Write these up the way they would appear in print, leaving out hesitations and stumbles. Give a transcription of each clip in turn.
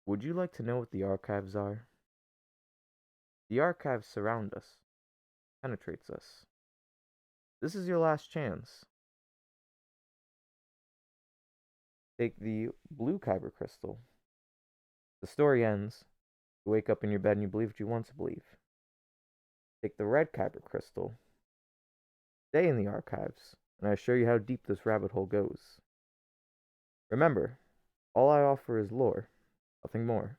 Would you like to know what the archives are? The archives surround us, penetrates us. This is your last chance. Take the blue kyber crystal. The story ends. You wake up in your bed and you believe what you want to believe. Take the red kyber crystal. Stay in the archives, and I show you how deep this rabbit hole goes. Remember, all I offer is lore, nothing more.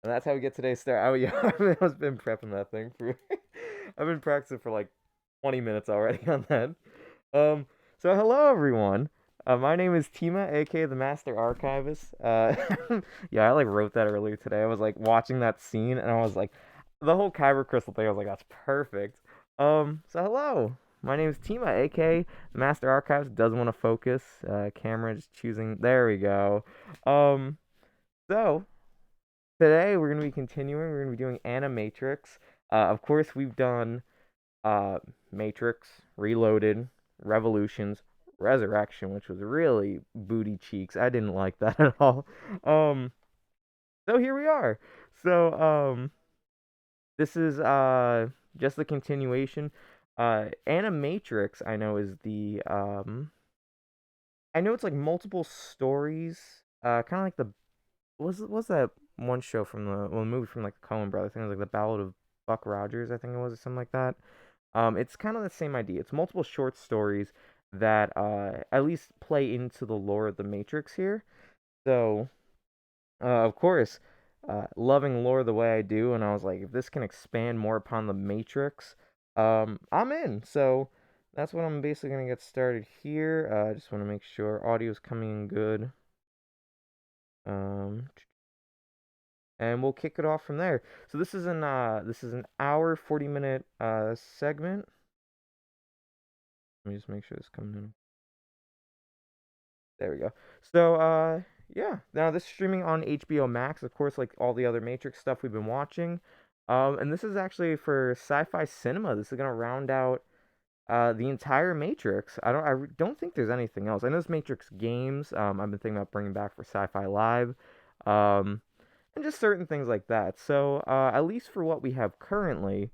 And that's how we get today's start. Oh yeah, I've been prepping that thing for. I've been practicing for like 20 minutes already on that. Um, so hello everyone. My name is Tima, aka the Master Archivist. Yeah, I like wrote that earlier today. I was like watching that scene, and I was like, the whole Kyber Crystal thing. I was like, that's perfect. So hello. My name is Tima, aka the Master Archivist. Doesn't want to focus. Camera just choosing. There we go. Um, so today we're gonna be continuing. We're gonna be doing Animatrix. Of course, we've done Matrix, Reloaded, Revolutions, Resurrection, which was really booty cheeks. I didn't like that at all. Um, so here we are. So this is just the continuation. Animatrix, I know is the I know it's like multiple stories. Kind of like the was that one show from the movie from like the Coen Brothers. I think it was like the Ballad of Buck Rogers. I think it was, or something like that. It's kind of the same idea. It's multiple short stories that at least play into the lore of the Matrix here. So, of course, loving lore the way I do, and I was like, if this can expand more upon the Matrix, I'm in. So that's what I'm basically gonna get started here. I just want to make sure audio's coming in good. Um, and we'll kick it off from there. So this is an hour 40-minute segment. Let me just make sure this coming in. There we go. So, yeah. Now this is streaming on HBO Max, of course, like all the other Matrix stuff we've been watching. And this is actually for Sci-Fi Cinema. This is gonna round out the entire Matrix. I don't think there's anything else. I know there's Matrix games. I've been thinking about bringing back for Sci-Fi Live. Um, and just certain things like that. So, at least for what we have currently,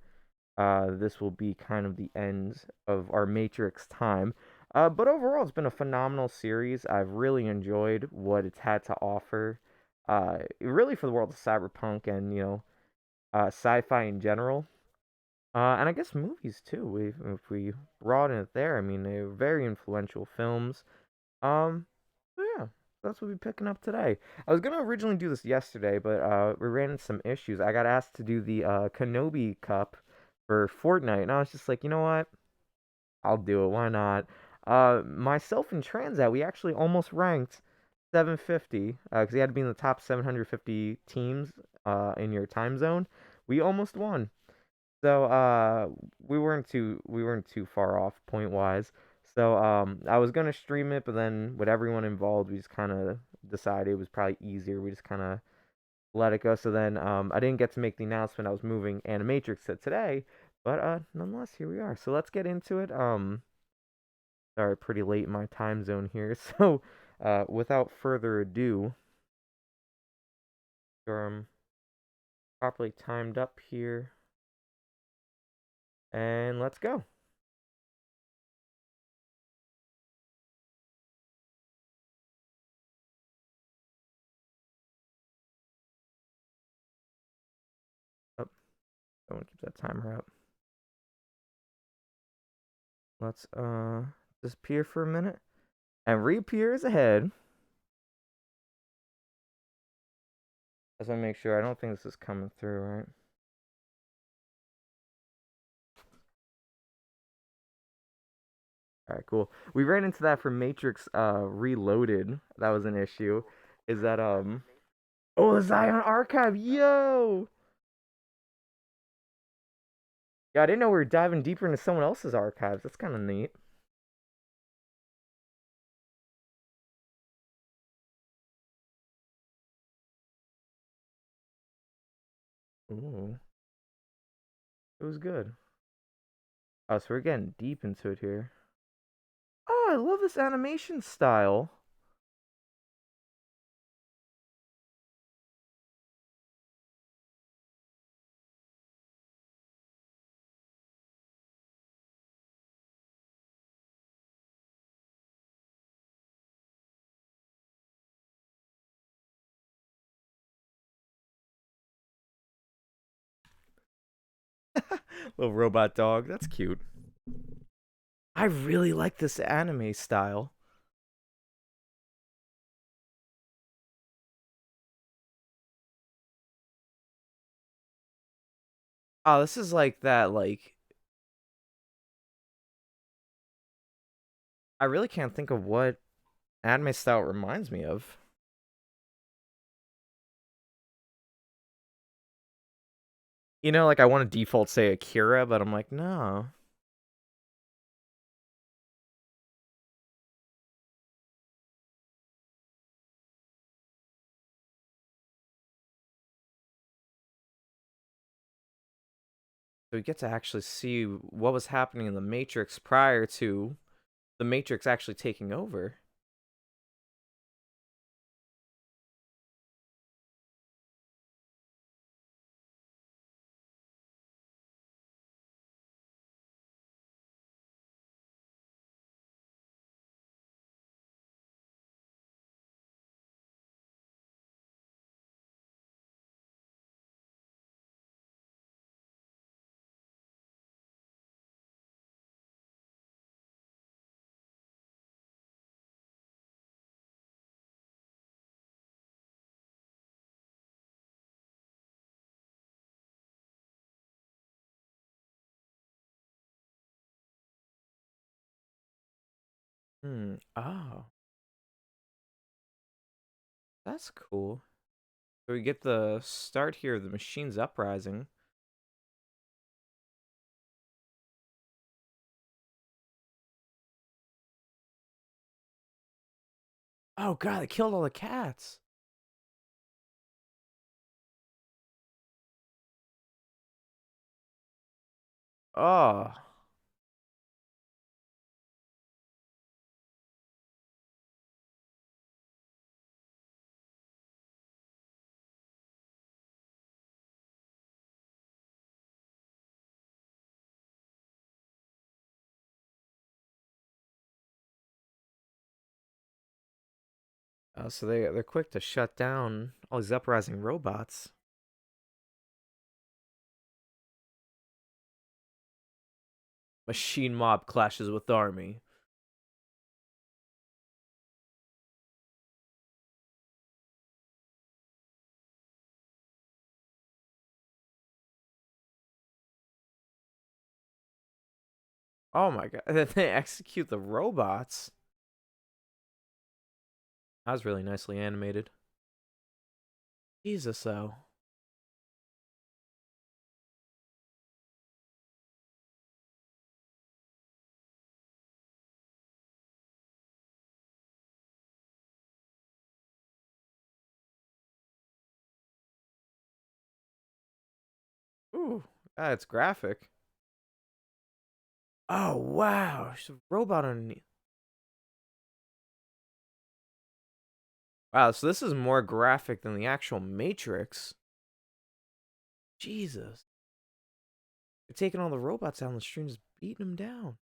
this will be kind of the end of our Matrix time. But overall, it's been a phenomenal series. I've really enjoyed what it's had to offer. Really for the world of cyberpunk and sci-fi in general. And I guess movies too. If we broaden it there, I mean, they're very influential films. So yeah, that's what we're picking up today. I was gonna originally do this yesterday, but we ran into some issues. I got asked to do the Kenobi Cup for Fortnite, and I was just like, you know what? I'll do it. Why not? Myself and Transat, we actually almost ranked 750 because you had to be in the top 750 teams in your time zone. We almost won. So we weren't too far off point wise. So I was gonna stream it, but then with everyone involved, we just kind of decided it was probably easier. We just kind of let it go. So then I didn't get to make the announcement I was moving Animatrix to today, but nonetheless here we are. So let's get into it. Sorry, pretty late in my time zone here. So without further ado, properly timed up here, and let's go. Oh, I want to keep that timer up. Let's disappear for a minute and reappears ahead. As I make sure, I don't think this is coming through, right? All right, cool. We ran into that for Matrix Reloaded. That was an issue. Is that oh, the Zion Archive, yo! Yeah, I didn't know we were diving deeper into someone else's archives. That's kind of neat. Ooh, it was good. Oh, so we're getting deep into it here. Oh, I love this animation style. Little robot dog. That's cute. I really like this anime style. Oh, this is like that, like, I really can't think of what anime style it reminds me of. Like I want to default say Akira, but I'm like, no. So we get to actually see what was happening in the Matrix prior to the Matrix actually taking over. Oh, that's cool. So we get the start here of the machine's uprising. Oh god, they killed all the cats. Oh. So they're quick to shut down all these uprising robots. Machine mob clashes with army. Oh my god. And then they execute the robots. That was really nicely animated. Jesus, though. Ooh, it's graphic. Oh wow, there's a robot underneath. Wow, so this is more graphic than the actual Matrix. Jesus. They're taking all the robots down the street and just beating them down.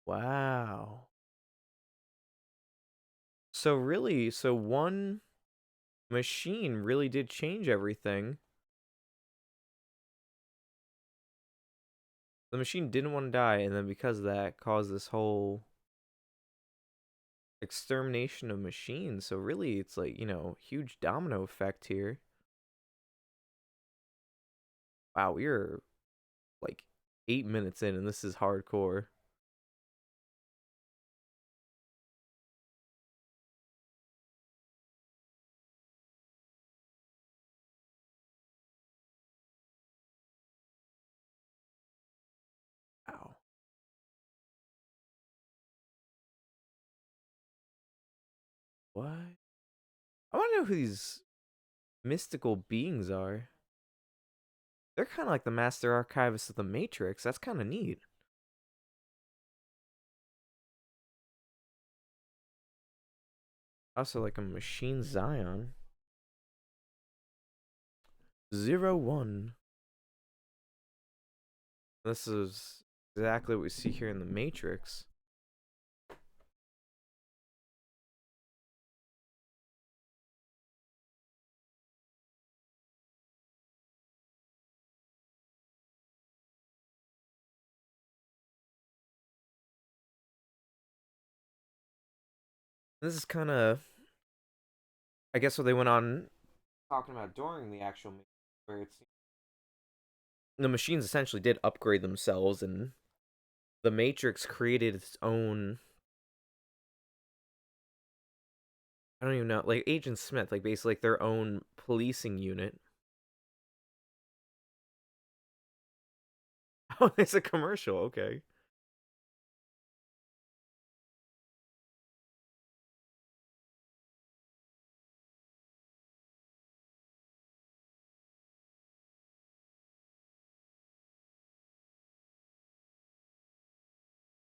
Wow. So really, so one machine really did change everything. The machine didn't want to die, and then because of that, caused this whole extermination of machines. So really, it's like, huge domino effect here. Wow, we're like 8 minutes in, and this is hardcore. Wow. What? I want to know who these mystical beings are. They're kind of like the master archivist of the Matrix. That's kind of neat. Also, like a machine Zion. 0-1. This is exactly what we see here in the Matrix. This is kind of, I guess, what they went on talking about during the actual movie, where it's the machines essentially did upgrade themselves, and the Matrix created its own. I don't even know, like Agent Smith, like basically like their own policing unit. Oh, it's a commercial. Okay.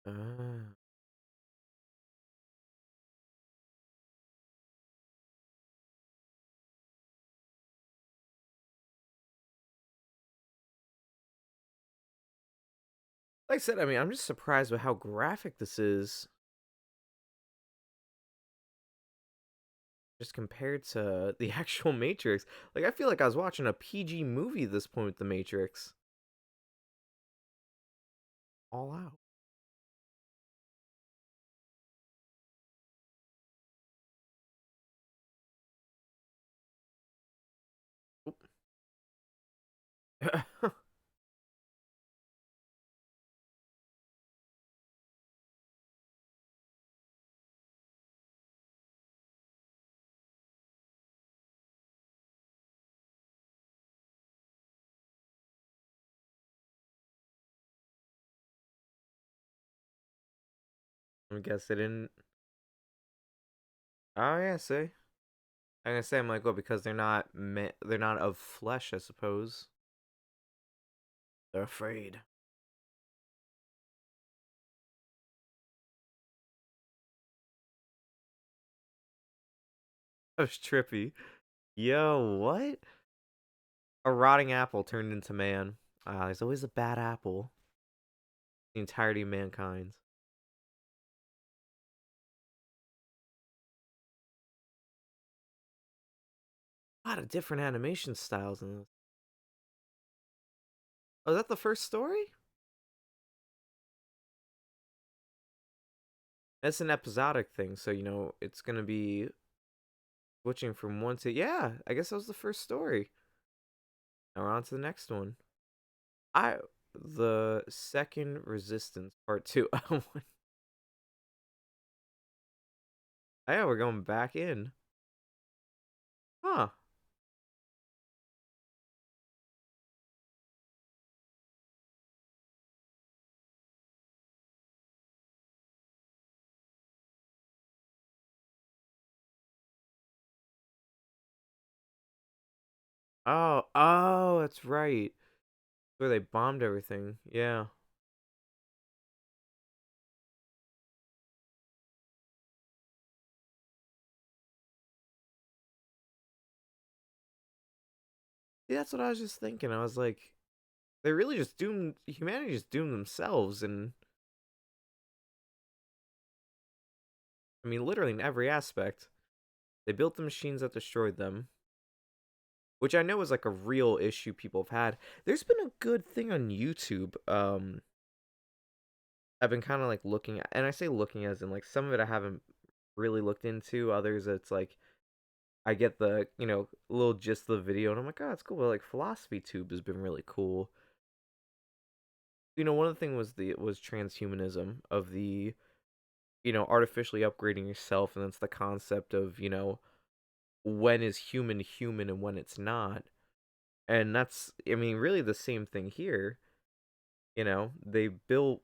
Uh, like I said, I mean, I'm just surprised with how graphic this is, just compared to the actual Matrix. Like, I feel like I was watching a PG movie at this point with the Matrix. All out. I guess they didn't. Oh yeah, see. I'm gonna say I'm like, well, because they're not of flesh, I suppose. They're afraid. That was trippy. Yo, what? A rotting apple turned into man. Ah, there's always a bad apple. The entirety of mankind. A lot of different animation styles in this. Oh, is that the first story? It's an episodic thing, so it's gonna be switching from one to, yeah. I guess that was the first story. Now we're on to the next one. I the second resistance part two. Oh, yeah, we're going back in. Huh. Oh, that's right. Where they bombed everything. Yeah. See, that's what I was just thinking. I was like, they really just doomed humanity, just doomed themselves, and I mean, literally in every aspect. They built the machines that destroyed them, which I know is like a real issue people have had. There's been a good thing on YouTube. I've been kind of like looking at, and I say looking as in like some of it I haven't really looked into. Others, it's like I get the little gist of the video, and I'm like, oh, it's cool. But like Philosophy Tube has been really cool. One of the things was transhumanism of the artificially upgrading yourself, and that's the concept of when is human human and when it's not. And that's, I mean, really the same thing here. They built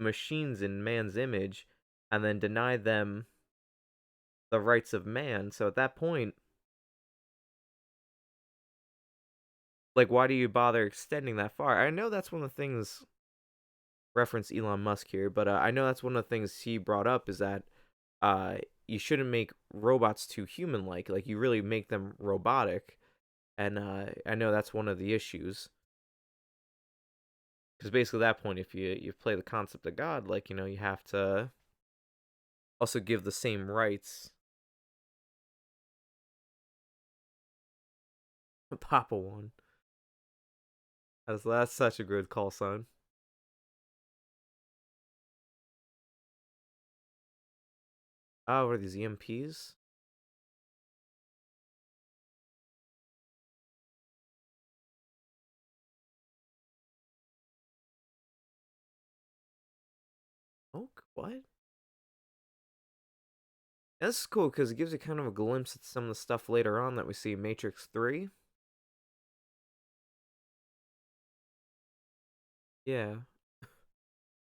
machines in man's image and then denied them the rights of man. So at that point, like, why do you bother extending that far? I know that's one of the things, reference Elon Musk here, but I know that's one of the things he brought up is that uh, you shouldn't make robots too human like. Like, you really make them robotic. And I know that's one of the issues. Because basically, at that point, if you play the concept of God, like, you have to also give the same rights. Papa one. That's such a good call sign. Oh, what are these EMPs? Oh, what? This is cool because it gives you kind of a glimpse at some of the stuff later on that we see in Matrix 3. Yeah.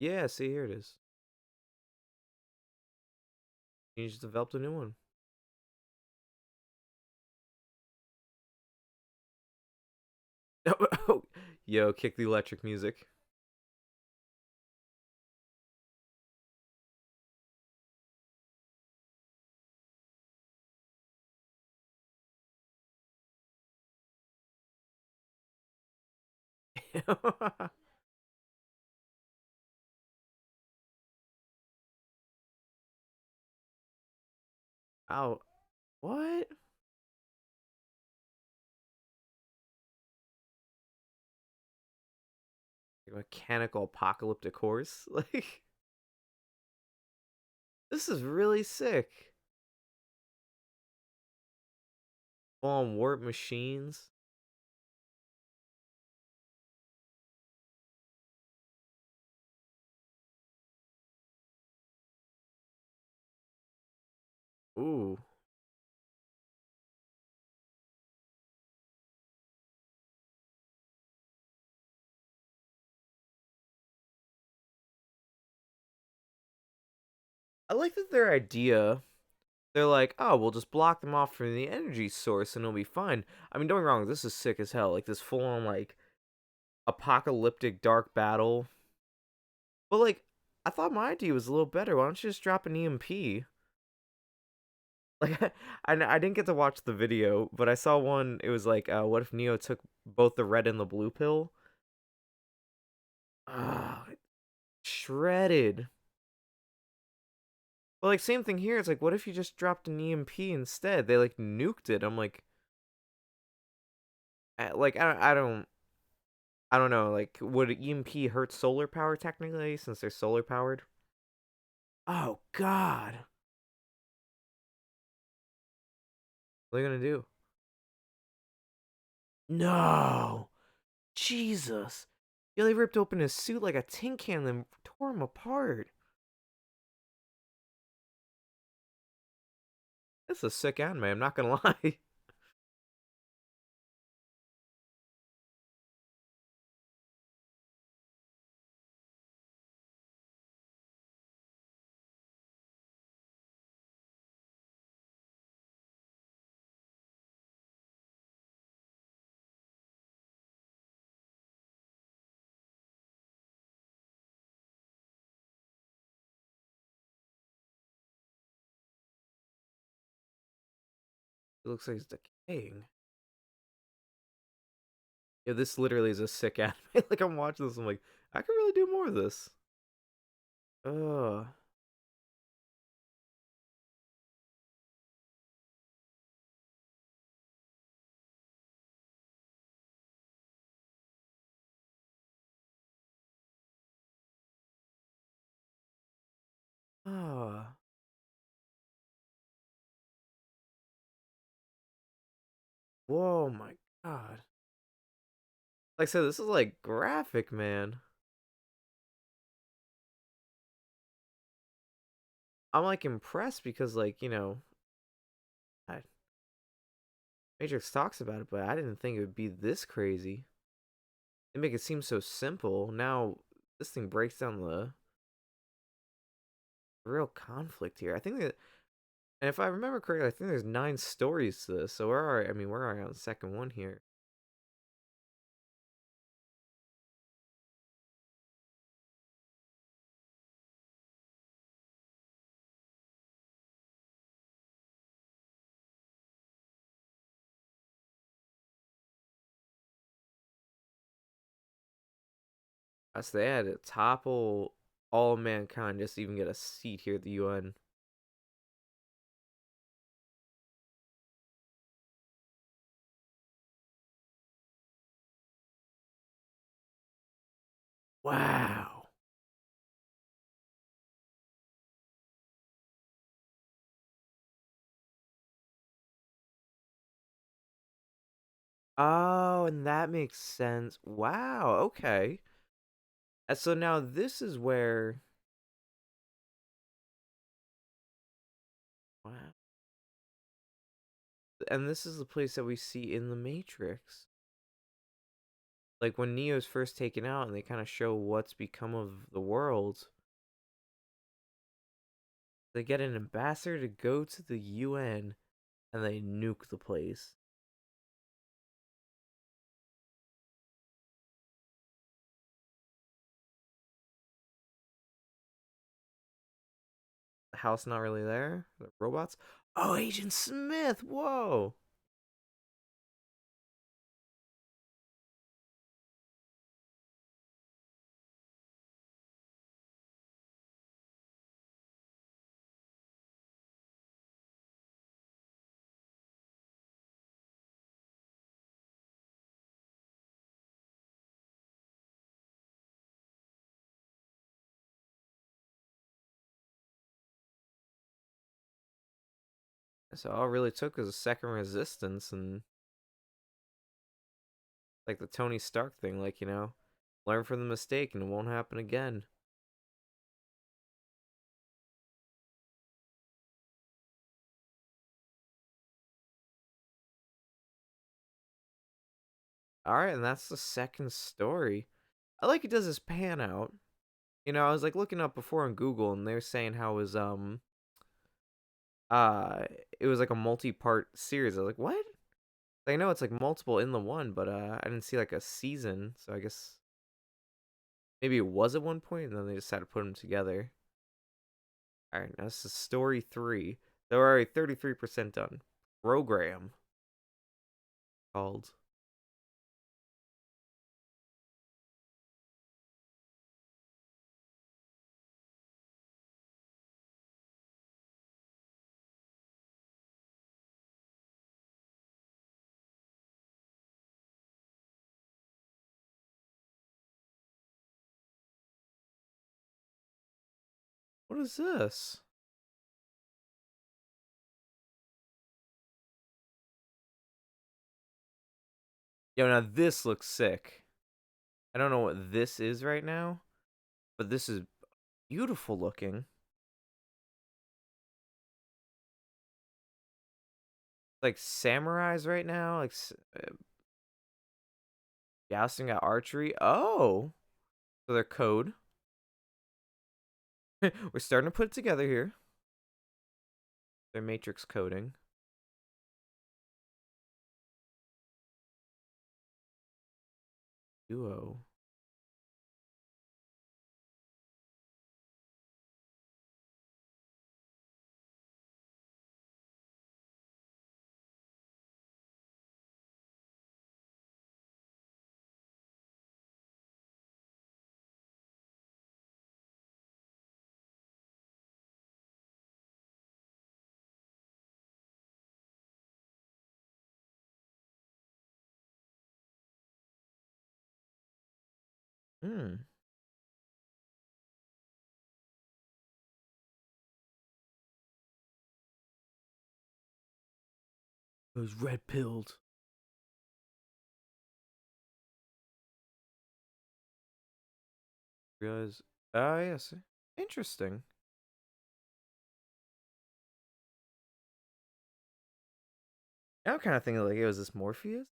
Yeah, see, here it is. You just developed a new one. Yo, kick the electric music. Oh, what? Mechanical apocalyptic horse? Like, this is really sick. Full warp machines. Ooh. I like that their idea. They're like, oh, we'll just block them off from the energy source and it'll be fine. I mean, don't get me wrong, this is sick as hell. Like, this full on, like, apocalyptic dark battle. But, like, I thought my idea was a little better. Why don't you just drop an EMP? Like, I didn't get to watch the video, but I saw one. It was like, what if Neo took both the red and the blue pill? Ah, shredded. But like, same thing here. It's like, what if you just dropped an EMP instead? They like nuked it. I'm like, like I don't know. Like, would EMP hurt solar power technically since they're solar powered? Oh God, what are they gonna do? No, Jesus. Yeah, they ripped open his suit like a tin can and tore him apart. This is a sick anime, I'm not gonna lie. It looks like he's decaying. Yeah, this literally is a sick anime. Like, I'm watching this, I'm like, I could really do more of this. Ugh. Ah. Whoa, my God. Like I said, this is like graphic, man. I'm like impressed because, like, Matrix talks about it, but I didn't think it would be this crazy. They make it seem so simple. Now this thing breaks down the real conflict here. I think that, and if I remember correctly, I think there's 9 stories to this. So I mean, where are I on the second one here? So they had to topple all mankind just to even get a seat here at the UN. Wow. Oh, and that makes sense. Wow, okay. And so now this is where, wow. And this is the place that we see in the Matrix. Like when Neo's first taken out and they kind of show what's become of the world. They get an ambassador to go to the UN and they nuke the place. The house not really there. The robots. Oh, Agent Smith. Whoa. So all it really took was a second resistance and like the Tony Stark thing, like, learn from the mistake and it won't happen again. Alright, and that's the second story. I like it does this pan out. I was like looking up before on Google and they're saying how uh it was like a multi-part series. I was like, what? I know it's like multiple in the one, but I didn't see like a season, so I guess maybe it was at one point and then they decided to put them together. Alright, now this is story 3. They're already 33% done. Program called. What is this? Yo, now this looks sick. I don't know what this is right now, but this is beautiful looking. Like samurais right now, like jousting at archery. Oh, so their code. We're starting to put it together here. Their matrix coding. Duo. Hmm. It was red pilled. Guys. Oh yes. Interesting. I'm kind of thinking like, was this Morpheus?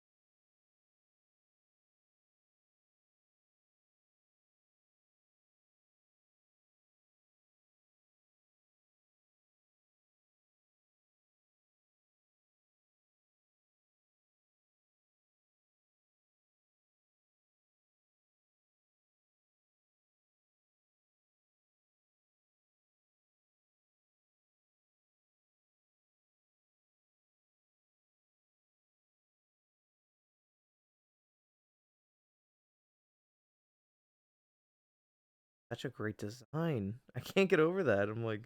Such a great design. I can't get over that. I'm like,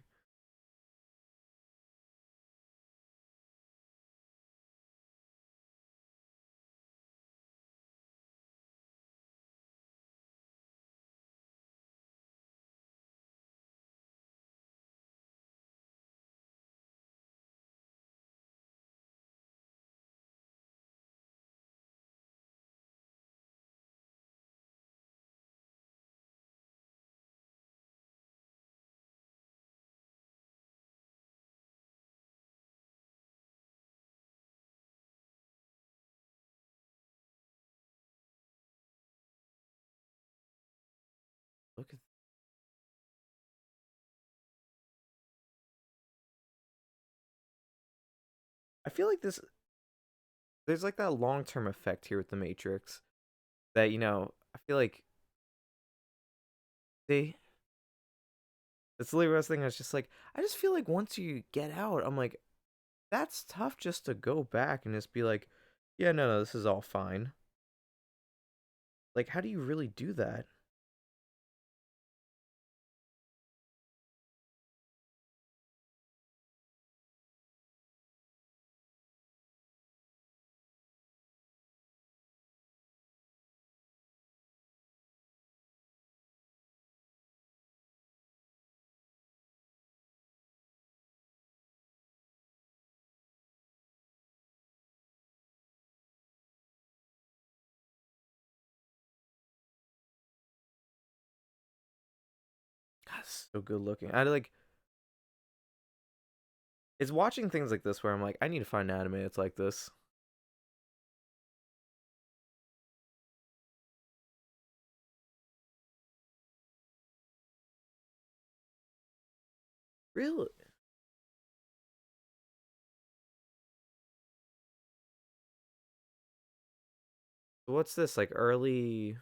Look at. I feel like there's like that long term effect here with the Matrix that I feel like they. It's literally what I was thinking. I was just like, I just feel like once you get out, I'm like, that's tough just to go back and just be like, yeah, no, this is all fine. Like, how do you really do that? God, it's so good looking. I like it's watching things like this where I'm like, I need to find an anime that's like this. Really? What's this like early?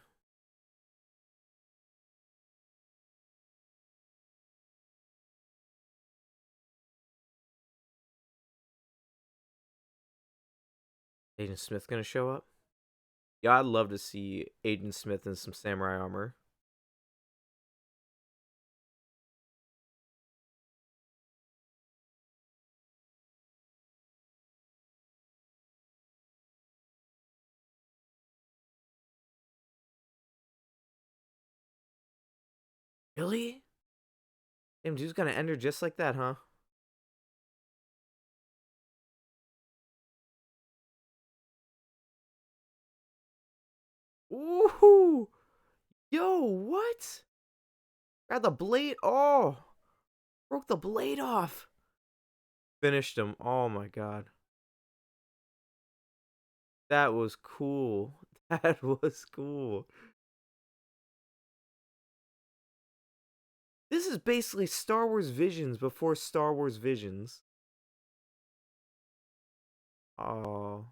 Agent Smith gonna show up? Yeah, I'd love to see Agent Smith in some samurai armor. Really? Damn, dude's gonna end her just like that, huh? Ooh, yo, what? Got the blade. Oh, broke the blade off. Finished him. Oh my god, that was cool. That was cool. This is basically Star Wars Visions before Star Wars Visions. Oh.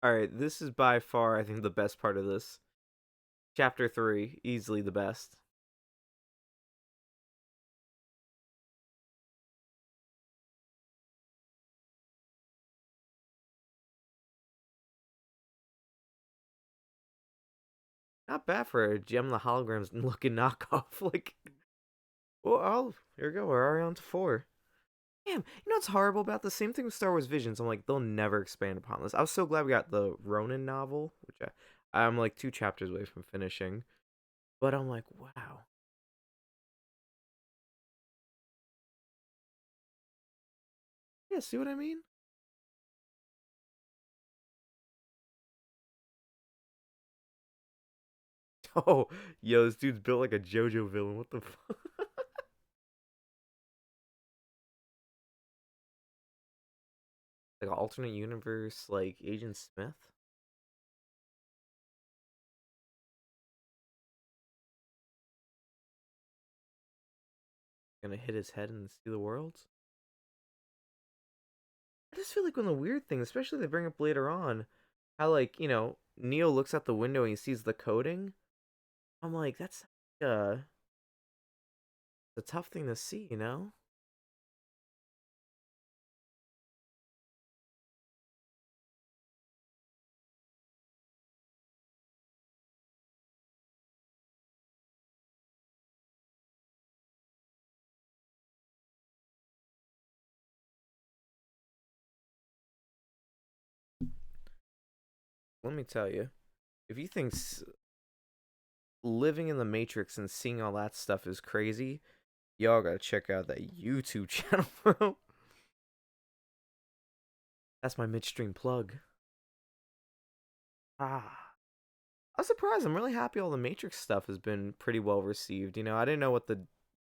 All right, this is by far, I think, the best part of this. Chapter 3, easily the best. Not bad for a Gem the Holograms looking knockoff. Like, well, here we go. We're already on to 4. Damn, you know what's horrible about the same thing with Star Wars Visions? I'm like, they'll never expand upon this. I was so glad we got the Ronin novel, which I'm like 2 chapters away from finishing. But I'm like, wow. Yeah, see what I mean? Oh, yo, this dude's built like a JoJo villain. What the fuck? Like an alternate universe, like Agent Smith? Gonna hit his head and see the world? I just feel like one of the weird things, especially they bring up later on, how like, Neo looks out the window and he sees the coding. I'm like, that's a tough thing to see, you know? let me tell you, if you think living in the Matrix and seeing all that stuff is crazy, y'all gotta check out that YouTube channel, bro. That's my midstream plug. Ah. I'm surprised. I'm really happy all the Matrix stuff has been pretty well received. You know, I didn't know what the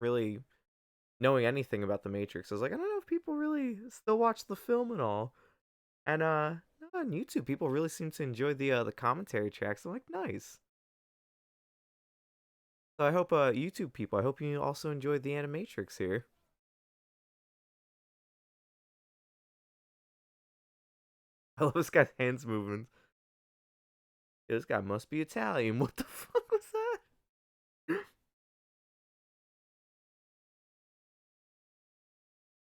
really knowing anything about the Matrix. I was like, I don't know if people really still watch the film and all. And no, on YouTube, people really seem to enjoy the commentary tracks. I'm like, nice. So I hope YouTube people, I hope you also enjoyed the Animatrix here. I love this guy's hands movements. Yeah, this guy must be Italian. What the fuck was that?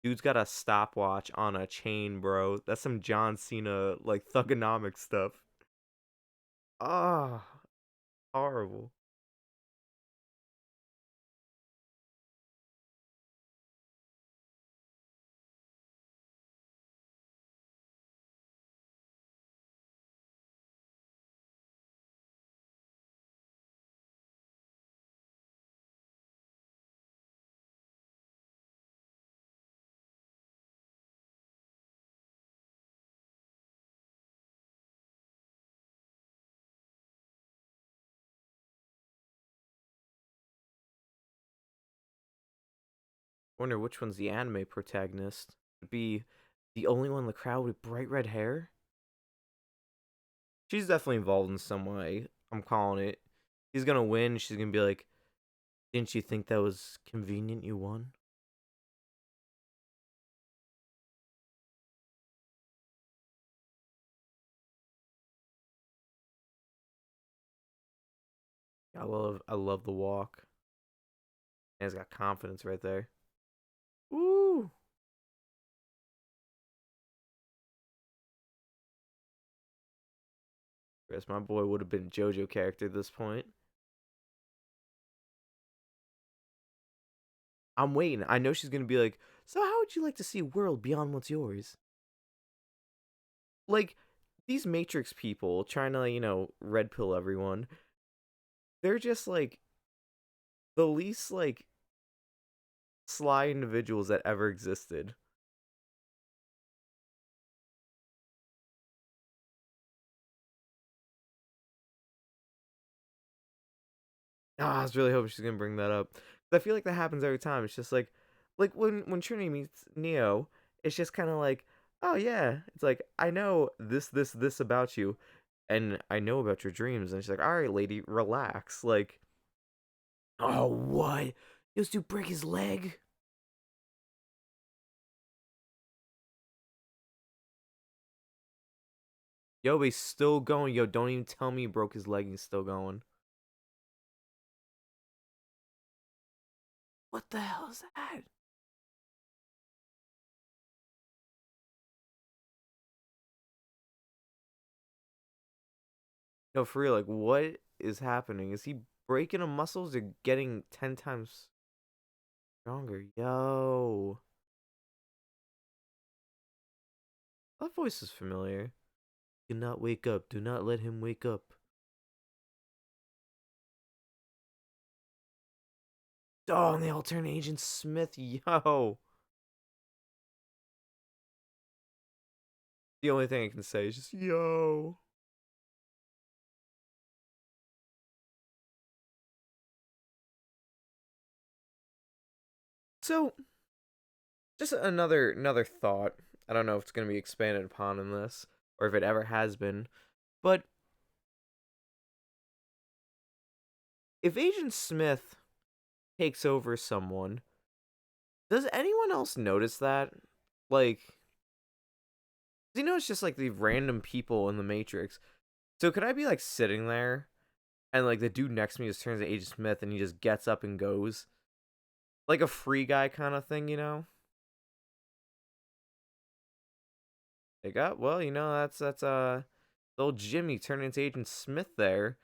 Dude's got a stopwatch on a chain, bro. That's some John Cena like thugonomic stuff. Ah, horrible. Wonder which one's the anime protagonist. Would be the only one in the crowd with bright red hair? She's definitely involved in some way. I'm calling it. He's gonna win. She's gonna be like, didn't you think that was convenient you won? I love the walk. And he's got confidence right there. Woo! Chris, my boy would have been JoJo character at this point. I'm waiting. I know she's gonna be like, so how would you like to see a world beyond what's yours? Like, these Matrix people trying to, red pill everyone, they're just like the least like sly individuals that ever existed. Ah, I was really hoping she's gonna bring that up. 'Cause I feel like that happens every time. It's just like when Trinity meets Neo, it's just kind of like, oh yeah, it's like I know this about you, and I know about your dreams, and she's like, all right, lady, relax. Like, oh what? This dude break his leg? Yo, but he's still going. Yo, don't even tell me he broke his leg. He's still going. What the hell is that? No, for real. Like, what is happening? Is he breaking the muscles or getting 10 times stronger? Yo, that voice is familiar. Do not wake up. Do not let him wake up. Oh, and they all turn Agent Smith. Yo. The only thing I can say is just, yo. So, just another thought. I don't know if it's going to be expanded upon in this, or if it ever has been. But if Agent Smith takes over someone, does anyone else notice that? Like, you know, it's just like the random people in the Matrix. So could I be like sitting there and like the dude next to me just turns to Agent Smith and he just gets up and goes? Like a free guy kind of thing, you know? Like, oh, well, that's old Jimmy turning into Agent Smith there,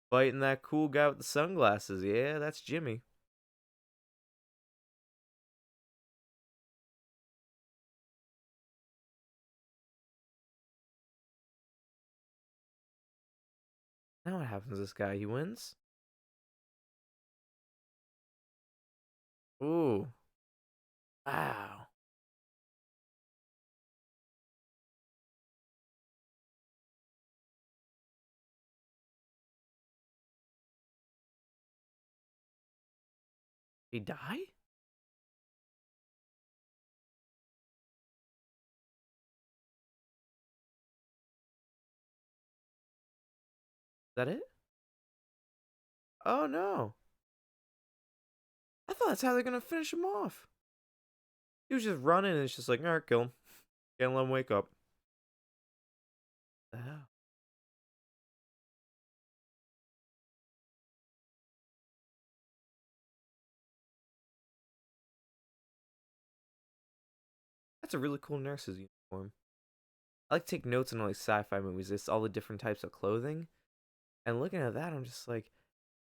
fighting that cool guy with the sunglasses. Yeah, that's Jimmy. Now what happens to this guy? He wins? Ooh. Wow. He die? Is that it? Oh no. I thought that's how they're gonna finish him off. He was just running and it's just like, alright, kill him. Can't let him wake up. Oh. That's a really cool nurse's uniform. I like to take notes in all these sci-fi movies. It's all the different types of clothing. And looking at that, I'm just like,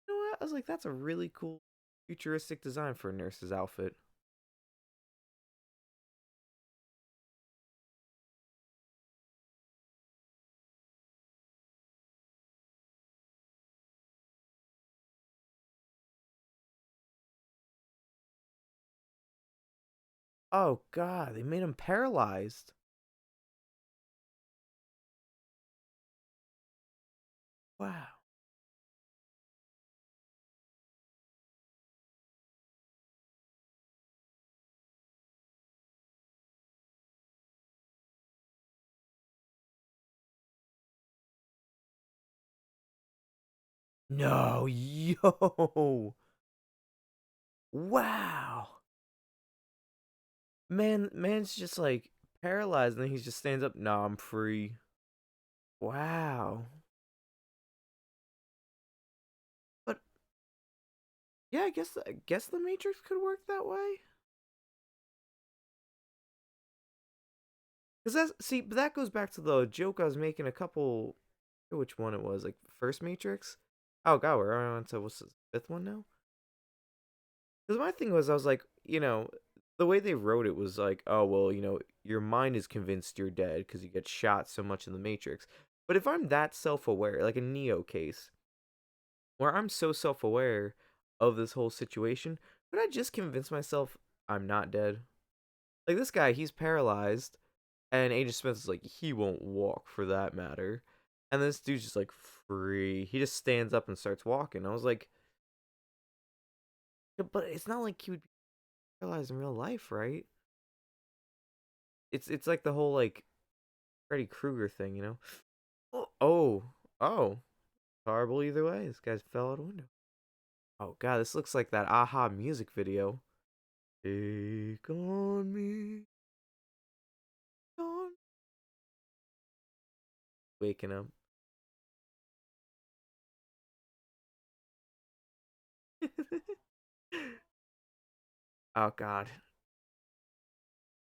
you know what? I was like, that's a really cool futuristic design for a nurse's outfit. Oh god, they made him paralyzed. Wow. No, yo. Wow. Man's just like paralyzed and then he just stands up. No, I'm free. Wow. But yeah, I guess the Matrix could work that way. Cause that's see, but that goes back to the joke I was making a couple. I forget which one it was, like first Matrix. Oh god, we're on to what's the fifth one now? Because my thing was, I was like, the way they wrote it was like, oh well, your mind is convinced you're dead because you get shot so much in the Matrix. But if I'm that self-aware, like a Neo case, where I'm so self-aware of this whole situation, would I just convince myself I'm not dead? Like this guy, he's paralyzed, and Agent Smith is like, he won't walk for that matter. And this dude's just like free. He just stands up and starts walking. I was like, "Yeah, but it's not like he would be paralyzed in real life, right? It's like the whole like Freddy Krueger thing, you know? Oh, oh. Horrible either way. This guy fell out a window. Oh god, this looks like that Aha music video. Take on me, on waking up. Oh god,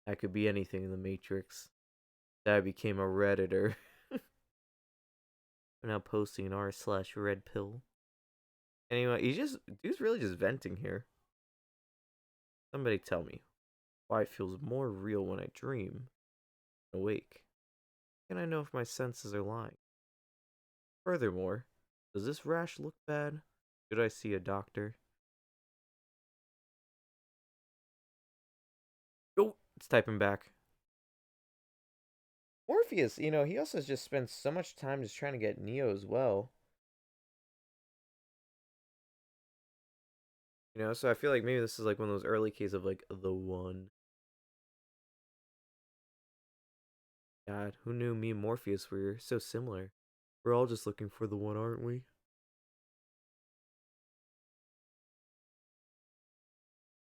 that could be anything in the Matrix. That became a redditor. We're now posting r/red pill. Anyway, dude's really just venting here. Somebody tell me why it feels more real when I dream than awake. Can I know if my senses are lying? Furthermore, does this rash look bad? Should I see a doctor? Oh, it's typing back. Morpheus, he also just spends so much time just trying to get Neo as well. So I feel like maybe this is like one of those early cases of like the one. God, who knew me and Morpheus were so similar? We're all just looking for the one, aren't we?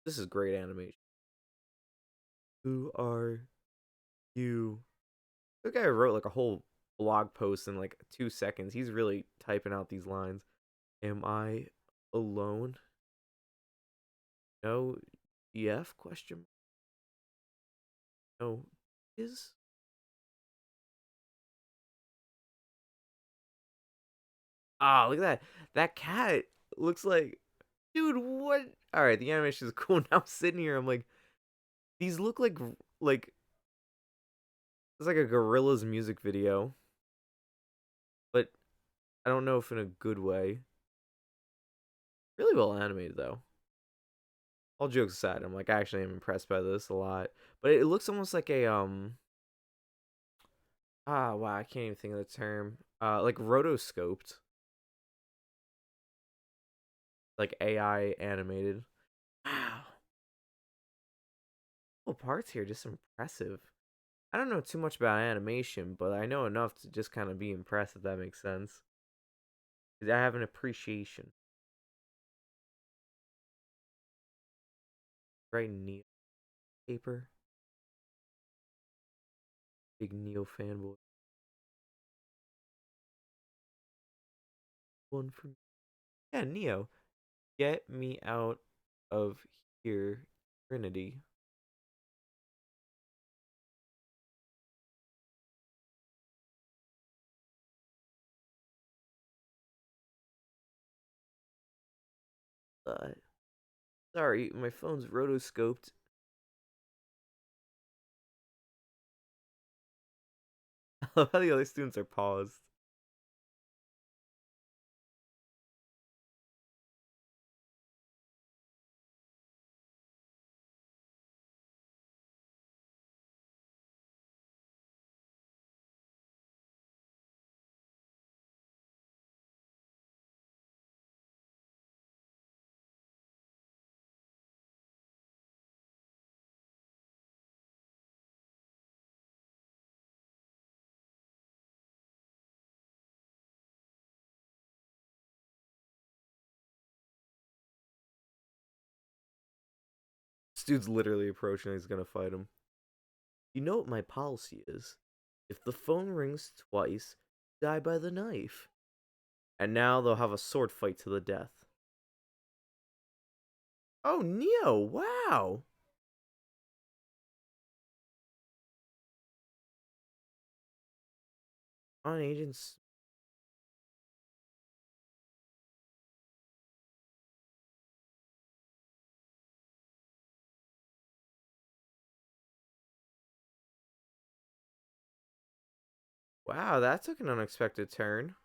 This is great animation. Who are you? The guy wrote like a whole blog post in like 2 seconds. He's really typing out these lines. Am I alone? No. EF question. No. Is look at that. That cat looks like, dude, what? All right, the animation is cool. Now I'm sitting here, I'm like, these look like it's like a Gorillaz music video, but I don't know if in a good way. Really well animated though. All jokes aside, I'm like actually am impressed by this a lot. But it looks almost like a wow, I can't even think of the term. Like rotoscoped, like AI animated. Wow. Cool parts here, just impressive. I don't know too much about animation, but I know enough to just kind of be impressed, if that makes sense. 'Cause I have an appreciation. Right, Neo paper. Big Neo fanboy. One for me. Yeah, Neo. Get me out of here, Trinity. Uh, sorry, my phone's rotoscoped. I love how the other students are paused. This dude's literally approaching. He's gonna fight him. You know what my policy is? If the phone rings twice, die by the knife. And now they'll have a sword fight to the death. Oh, Neo! Wow. On agents. Wow, that took an unexpected turn.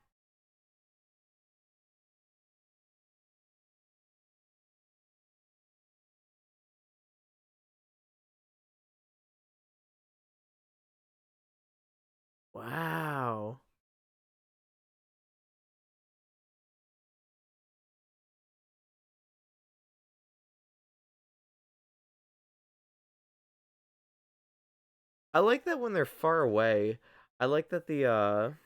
Wow. I like that when they're far away. I like that their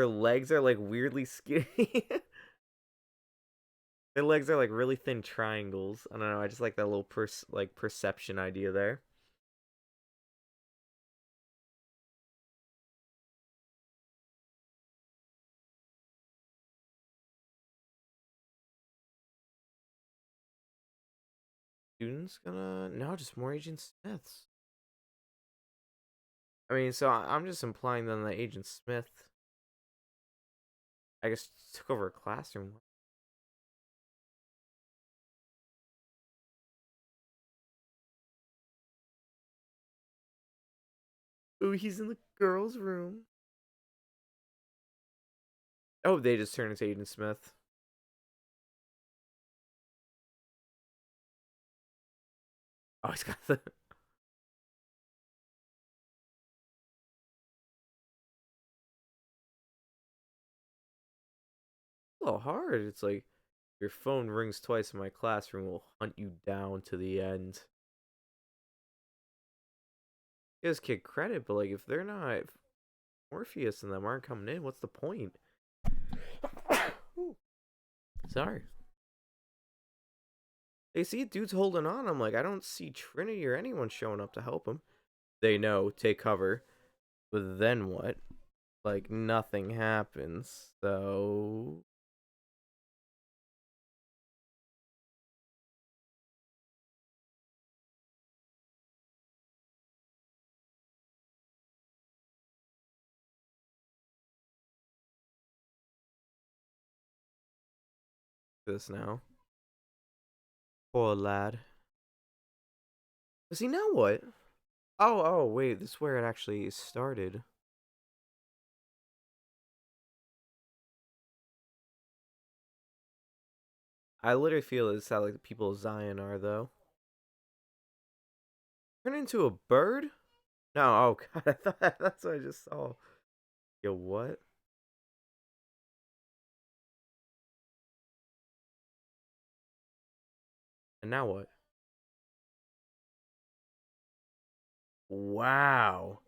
legs are like weirdly skinny. Their legs are like really thin triangles. I don't know. I just like that little perception idea there. Students gonna no, just more Agent Smiths. I mean, so I'm just implying then that Agent Smith, I guess, took over a classroom. Oh, he's in the girls' room. Oh, they just turned into Agent Smith. Oh, he's got the a little hard. It's like your phone rings twice in my classroom will hunt you down to the end. Gives kid credit, but like if they're not, if Morpheus and them aren't coming in, what's the point? Sorry. They see dude's holding on. I'm like, I don't see Trinity or anyone showing up to help him. They know, take cover. But then what? Like nothing happens. So this now. Poor lad. Does he know what? Oh, wait, this is where it actually started. I literally feel it's how like the people of Zion are though. Turn into a bird? No, oh god, I thought that's what I just saw. Yo, what? And now what? Wow.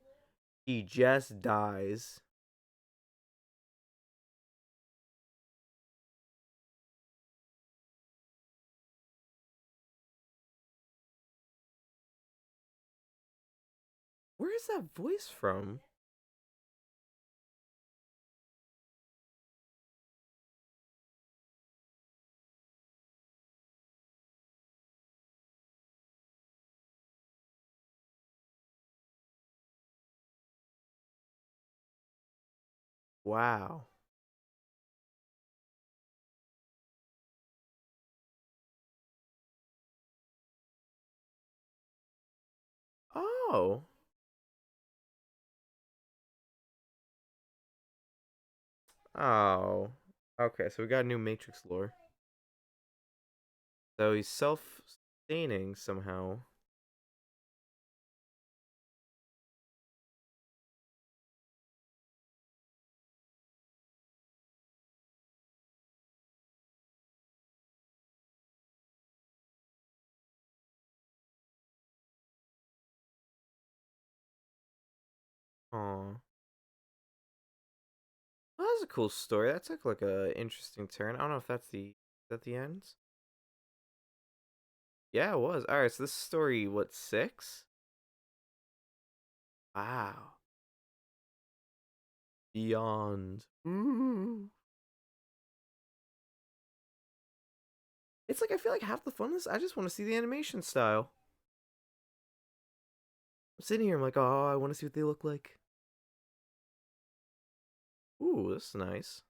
He just dies. Where is that voice from? Wow. Oh. Oh. Okay, so we got a new Matrix lore. So he's self-sustaining somehow. Oh. Well, that's a cool story. That took like a interesting turn. I don't know if that's the is that the end? Yeah, it was. All right, so this story, what, six? Wow. Beyond. Ooh. It's like I feel like half the fun is I just want to see the animation style. I'm sitting here, I'm like, oh, I want to see what they look like. Ooh, this is nice.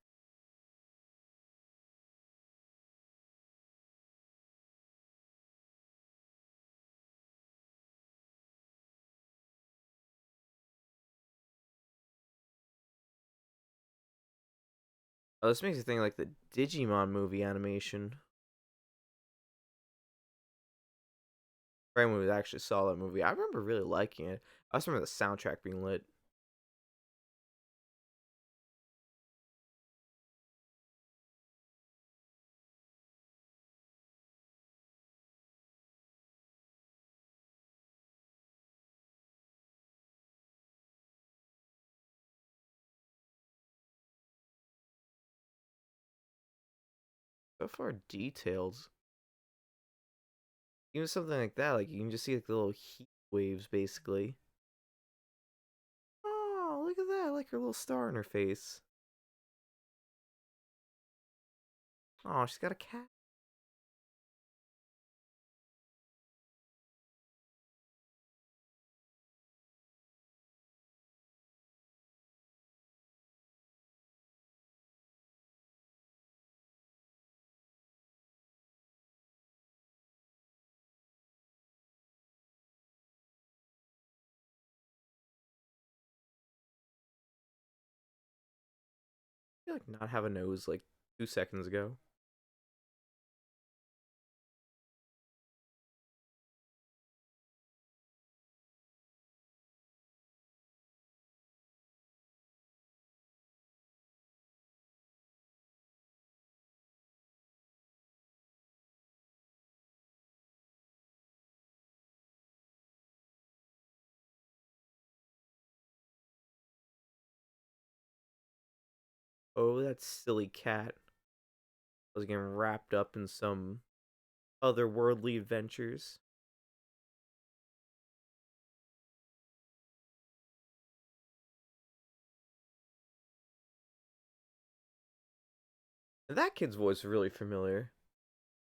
Oh, this makes me think like the Digimon movie animation. Right when we actually saw that movie, I remember really liking it. I just remember the soundtrack being lit. So far detailed. Even something like that, like you can just see like the little heat waves basically. Oh, look at that! Like her little star on her face. Oh, she's got a cat. I feel like not have a nose like 2 seconds ago. Oh, that silly cat. I was getting wrapped up in some otherworldly adventures. And that kid's voice is really familiar.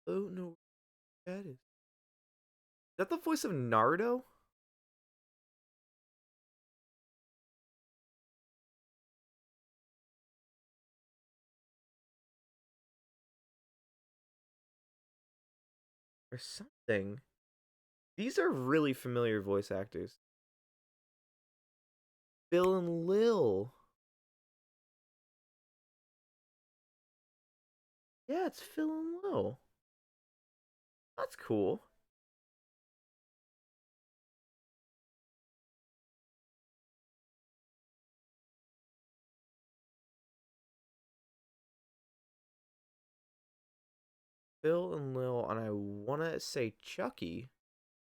Oh no, that is. Is that the voice of Naruto? Or something? These are really familiar voice actors. Bill and Lil. Yeah, it's Phil and Lil. That's cool. Phil and Lil, and I want to say Chucky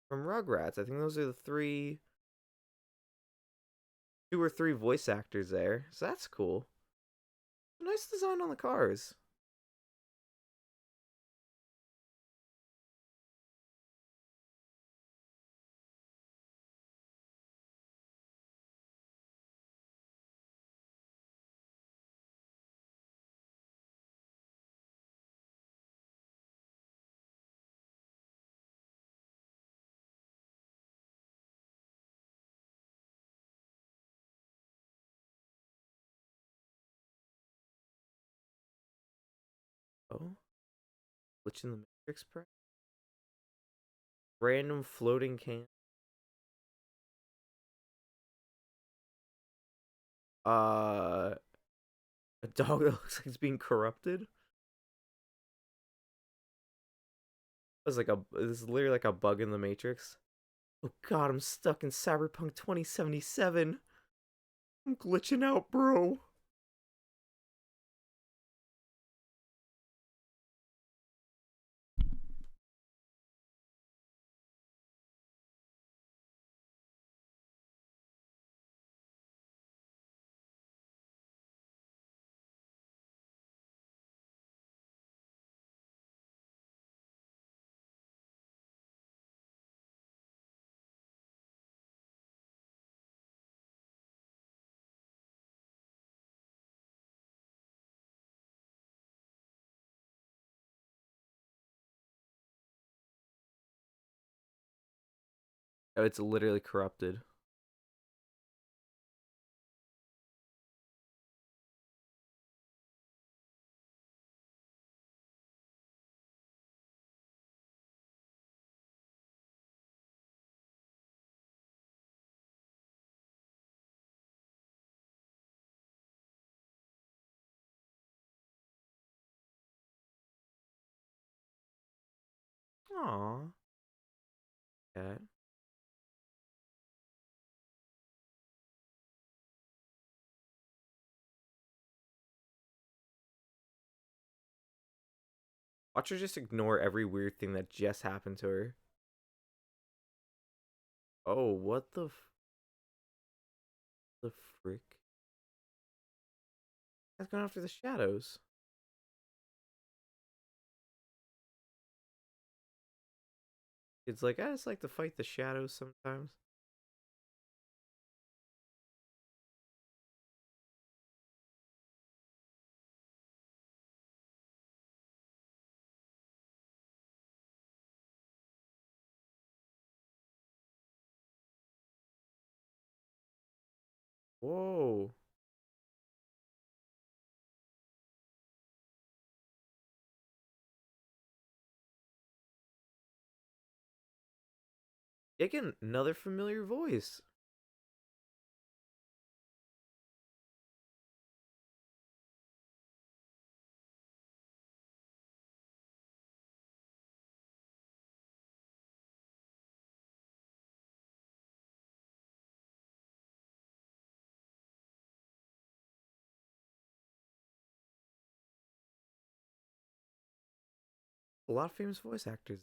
from Rugrats. I think those are the three, two or three voice actors there. So that's cool. Nice design on the cars. Oh, glitch in the Matrix, random floating can. Uh, a dog that looks like it's being corrupted. It's like a. This is literally like a bug in the Matrix. Oh God, I'm stuck in Cyberpunk 2077. I'm glitching out, bro. Oh, it's literally corrupted. Aww. Cat. Watch her just ignore every weird thing that just happened to her. Oh, what the frick? That's going after the shadows. It's like I just like to fight the shadows sometimes. Whoa. Again, another familiar voice. A lot of famous voice actors.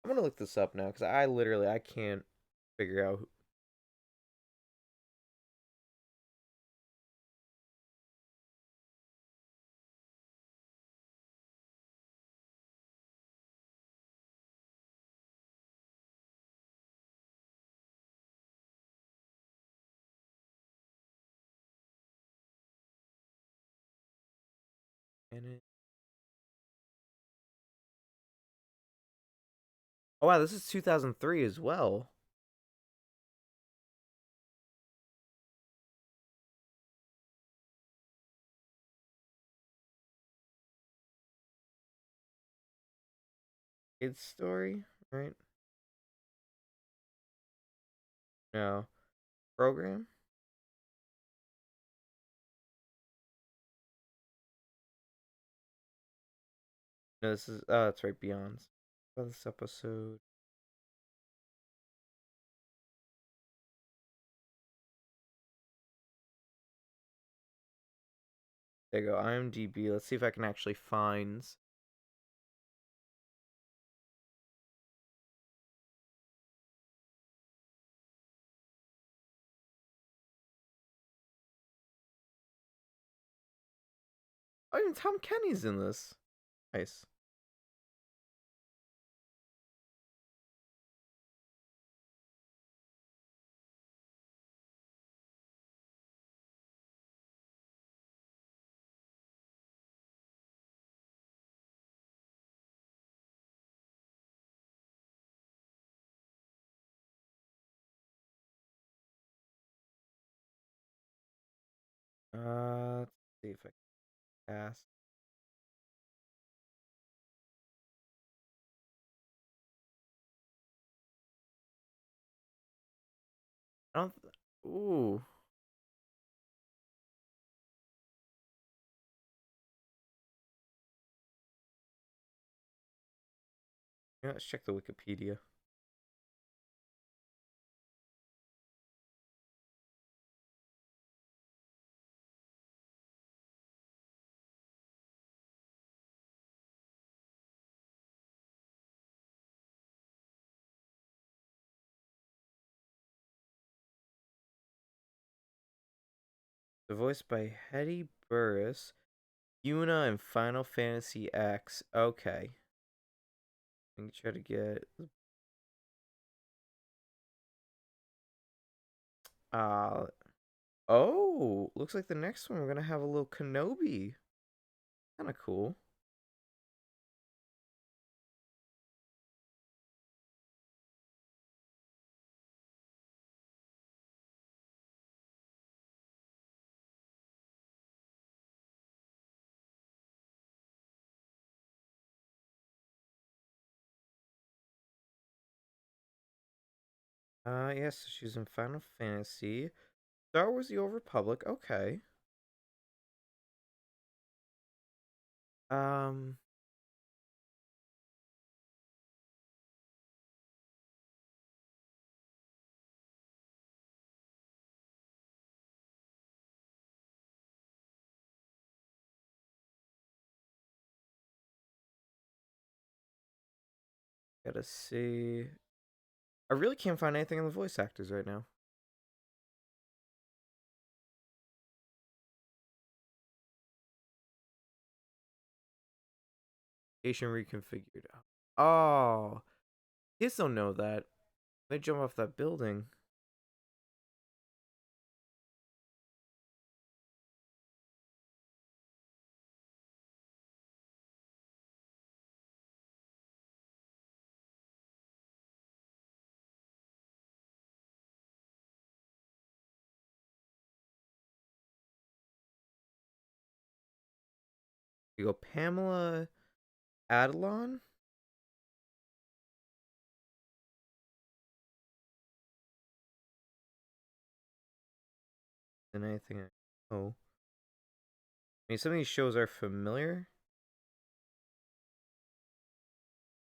I'm gonna look this up now because I can't figure out. And oh wow, this is 2003 as well. Kid's story, right? No program. No, this is that's right. Beyond. about this episode. There you go, IMDb. Let's see if I can actually find. Oh, even Tom Kenny's in this. Nice. Let's see if I can ask. I don't. Ooh. Yeah, let's check the Wikipedia. The voice by Hetty Burris, Yuna in Final Fantasy X. Okay. I'm gonna try to get. Uh. Oh, looks like the next one we're gonna have a little Kenobi. Kind of cool. Yes, she's in Final Fantasy. Star Wars: The Old Republic. Okay. Um. Gotta see. I really can't find anything on the voice actors right now. Station reconfigured. Oh, kids don't know that. They jump off that building. You go Pamela Adlon. And anything I know. I mean, some of these shows are familiar.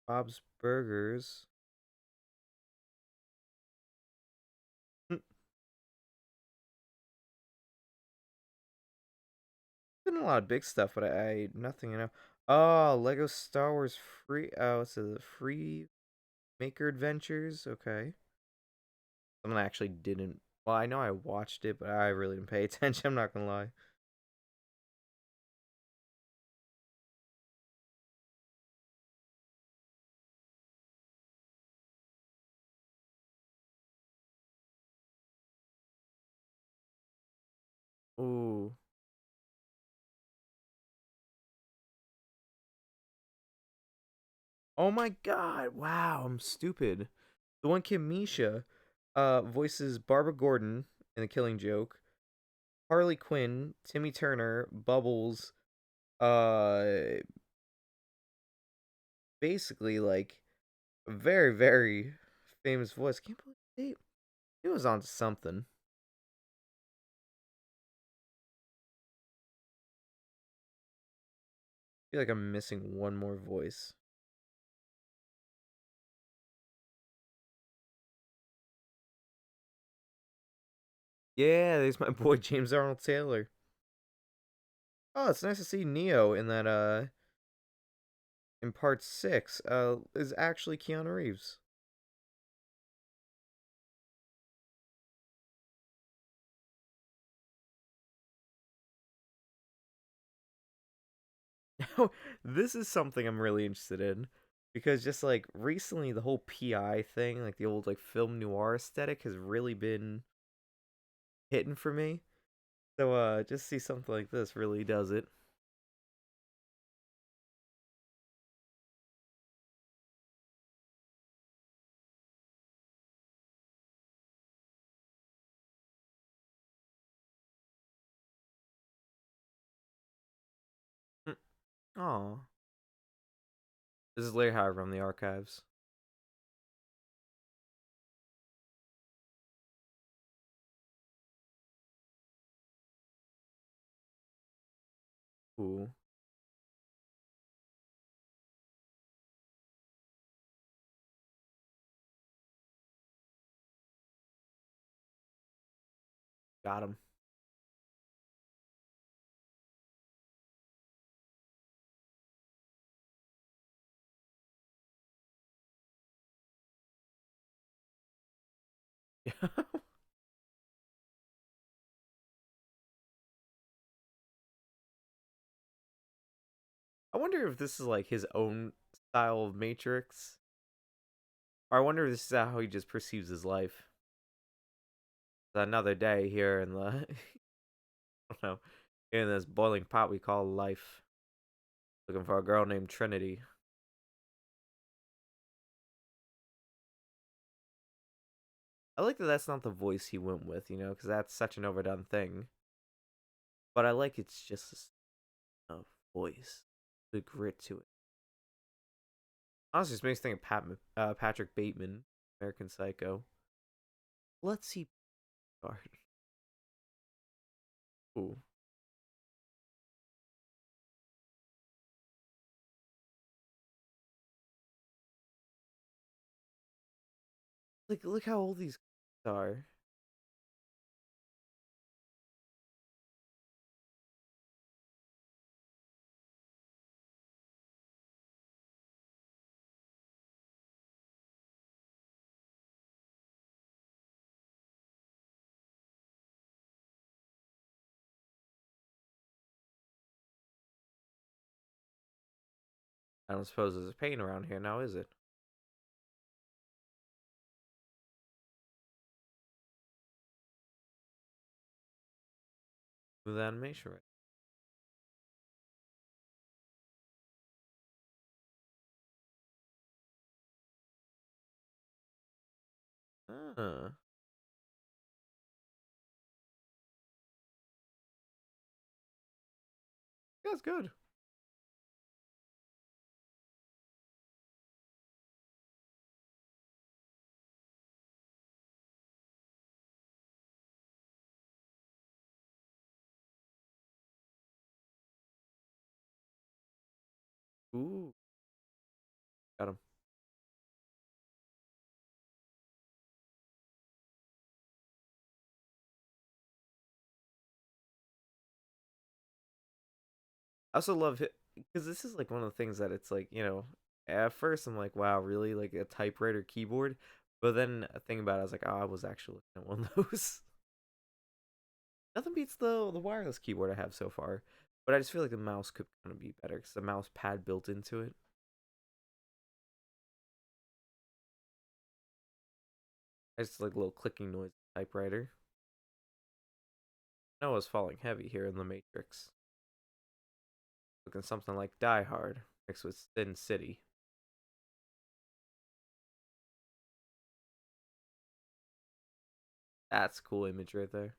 Bob's Burgers. Hmm, been a lot of big stuff, but I nothing you know. Oh, Lego Star Wars free. Oh, it's a free maker adventures. Okay, someone actually didn't. Well, I know I watched it, but I really didn't pay attention. I'm not gonna lie. Ooh. Oh my God! Wow, I'm stupid. The one kid Misha, voices Barbara Gordon in The Killing Joke, Harley Quinn, Timmy Turner, Bubbles. Uh, basically like a very very famous voice. Can't believe he was on something. I feel like I'm missing one more voice. Yeah, there's my boy James Arnold Taylor. Oh, it's nice to see Neo in that in part 6 is actually Keanu Reeves. Now, this is something I'm really interested in because just like recently the whole PI thing, like the old like film noir aesthetic has really been hitting for me. So just see something like this really does it. Oh, this is later how from the archives. Ooh, got him. I wonder if this is like his own style of Matrix, or I wonder if this is how he just perceives his life. Another day here in the, I don't know, in this boiling pot we call life. Looking for a girl named Trinity. I like that that's not the voice he went with, because that's such an overdone thing. But I like it's just a voice, the grit to it. Honestly, it makes me think of Patrick Bateman, American Psycho. Let's see. Ooh, like look how old these are. I don't suppose there's a pain around here now, is it? With animation, right? Ah, that's good. Ooh, got him. I also love it because this is like one of the things that it's like, at first I'm like, wow, really? Like a typewriter keyboard? But then I think about it, I was like, oh, I was actually looking at one of those. Nothing beats the wireless keyboard I have so far. But I just feel like the mouse could kind of be better because the mouse pad built into it. I just like a little clicking noise typewriter. Noah's falling heavy here in the Matrix. Looking something like Die Hard mixed with Sin City. That's cool image right there.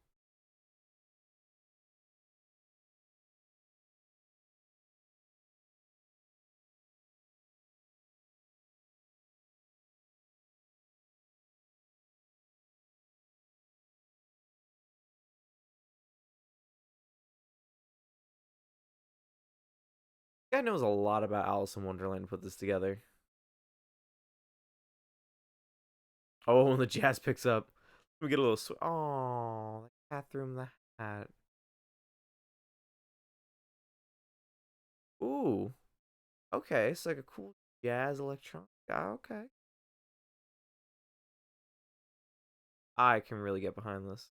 Guy knows a lot about Alice in Wonderland to put this together. Oh, when the jazz picks up, we get a little. Oh, Bathroom the Hat. Ooh. Okay, it's like a cool jazz electronic. Ah, okay. I can really get behind this.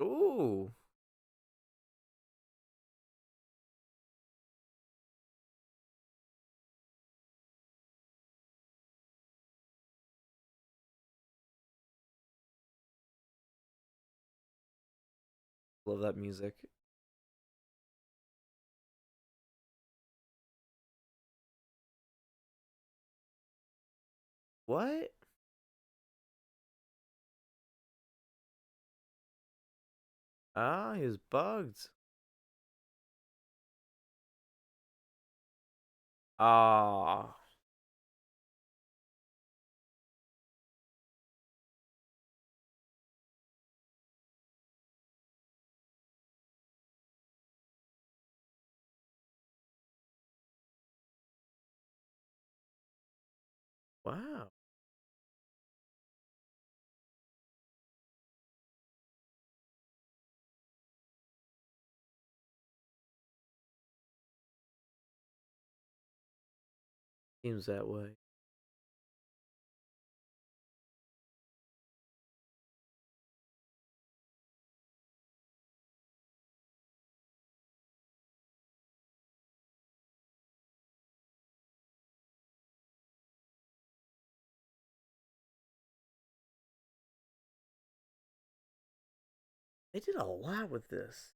Ooh. Love that music. What? Ah, he was bugged. Ah. Wow. Seems that way. They did a lot with this.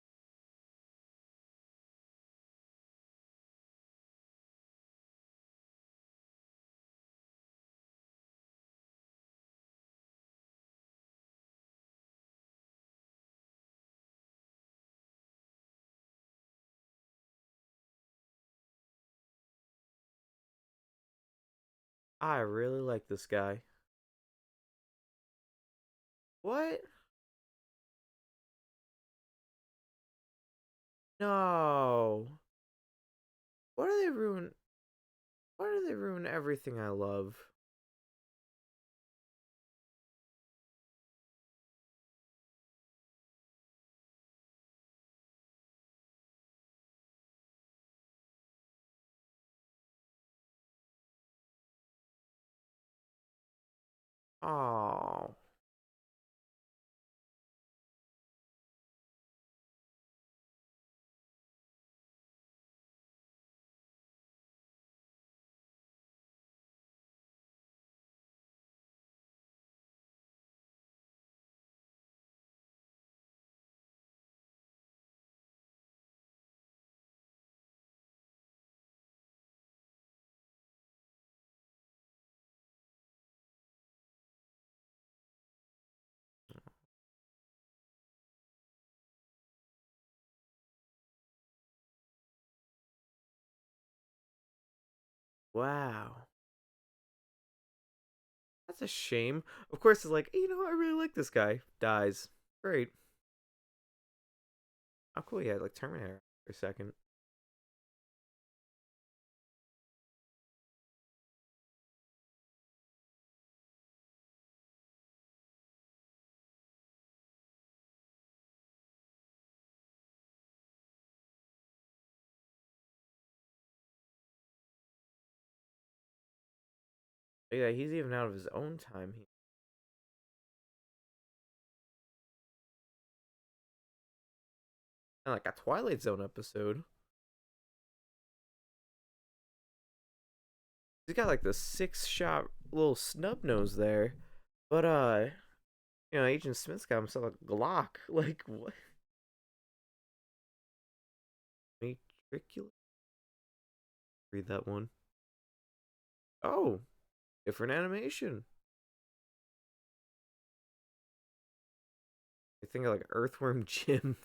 I really like this guy. What? No. Why do they ruin? Why do they ruin everything I love? Oh. Wow. That's a shame. Of course, it's like, you know, I really like this guy. Dies. Great. How cool he had like Terminator for a second. Yeah, he's even out of his own time. He like a Twilight Zone episode. He's got like the 6 shot little snub nose there. But you know, Agent Smith's got himself a Glock. Like what? Matriculate? Read that one. Oh, different animation. I think of like Earthworm Jim.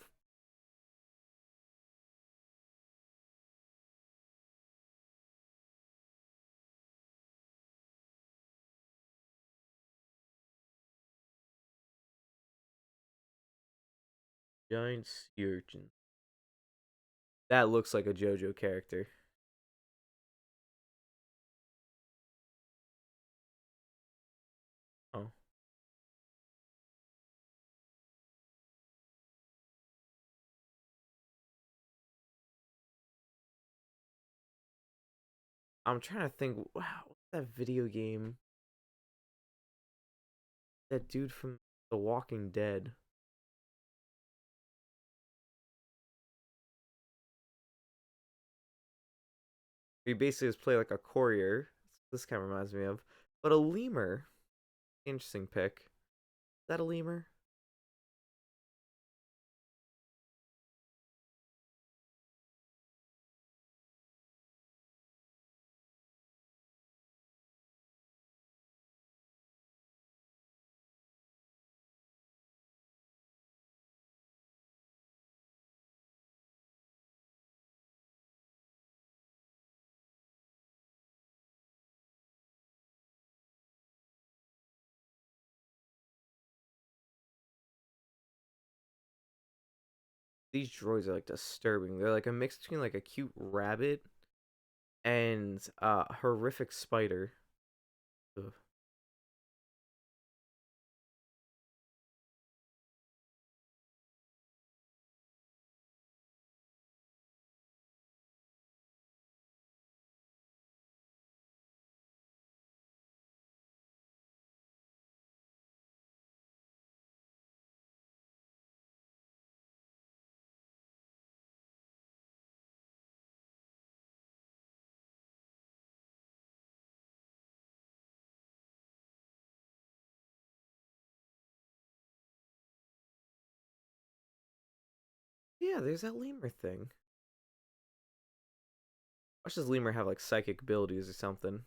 Giant sea urchin. That looks like a JoJo character. Oh. I'm trying to think. Wow, what's that video game? That dude from The Walking Dead. He basically just play like a courier. This kind of reminds me of. But a lemur. Interesting pick. Is that a lemur? These droids are like disturbing. They're like a mix between like a cute rabbit and a horrific spider. Ugh. Yeah, there's that lemur thing. Watch this lemur have like psychic abilities or something.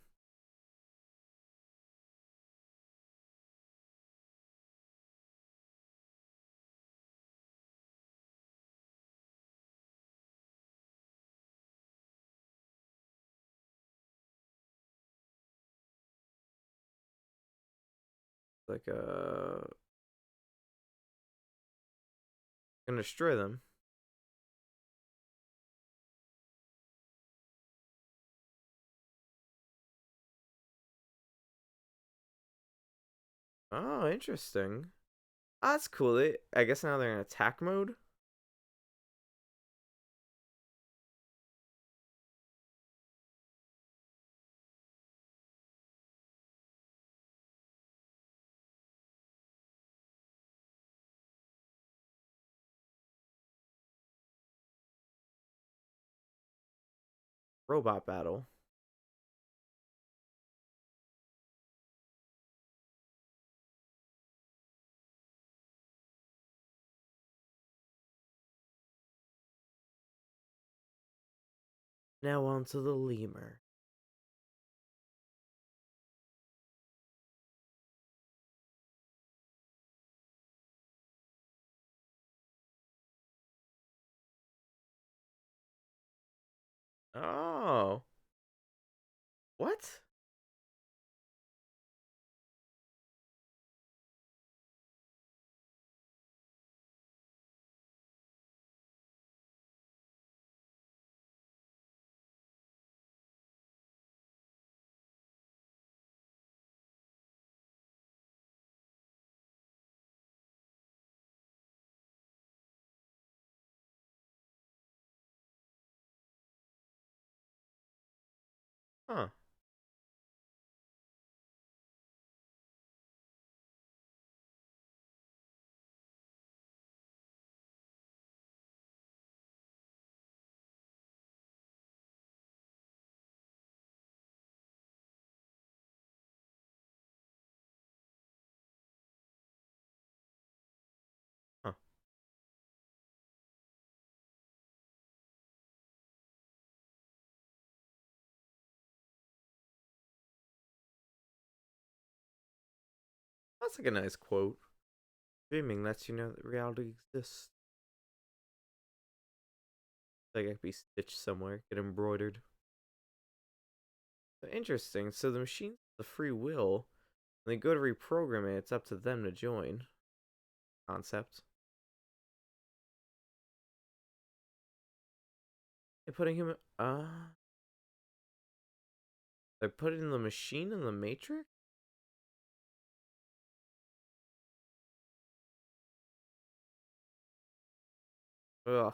Like gonna destroy them. Oh, interesting. Oh, that's cool. I guess now they're in attack mode. Robot battle. Now on to the lemur. Oh, what? Huh. Huh. That's like a nice quote. Dreaming lets you know that reality exists. Like I could be stitched somewhere, get embroidered. Interesting. So the machines have the free will. When they go to reprogram it, it's up to them to join. Concept. They're putting him. They're putting the machine in the Matrix. Ugh.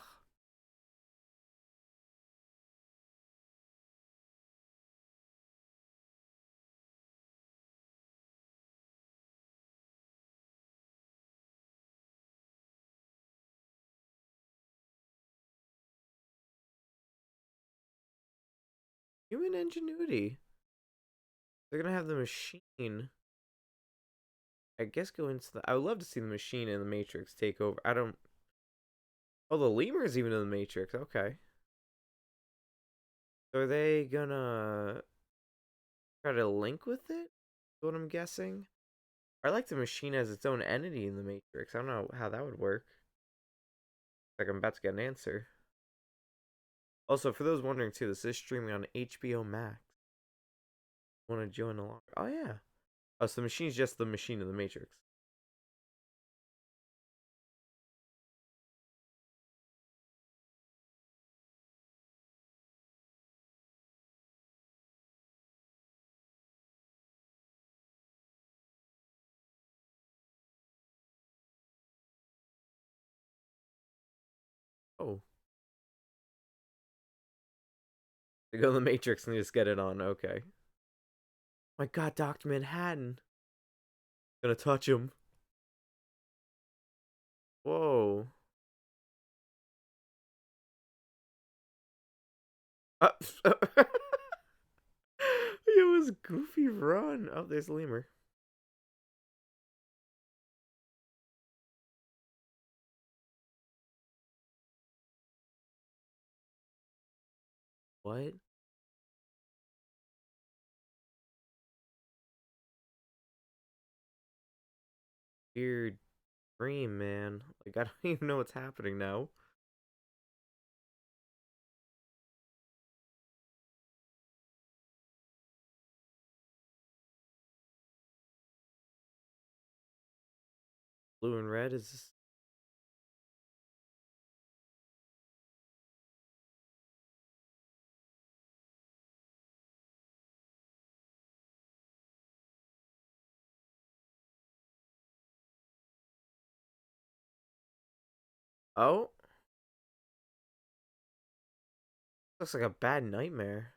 Human ingenuity. They're gonna have the machine. I guess go into the. I would love to see the machine in the Matrix take over. I don't. Oh, the lemur is even in the Matrix. Okay. So are they gonna try to link with it? What I'm guessing. I like the machine as its own entity in the Matrix. I don't know how that would work. Like I'm about to get an answer. Also, for those wondering too, this is streaming on HBO Max. Want to join along? Oh yeah. Oh, so the machine's just the machine in the Matrix. Oh, they go to the Matrix and just get it on. Okay. My God, Doctor Manhattan. Gonna touch him. Whoa. Uh, it was Goofy run. Oh, there's Lemur. What? Weird dream, man. Like I don't even know what's happening now. Blue and red is. Oh, looks like a bad nightmare.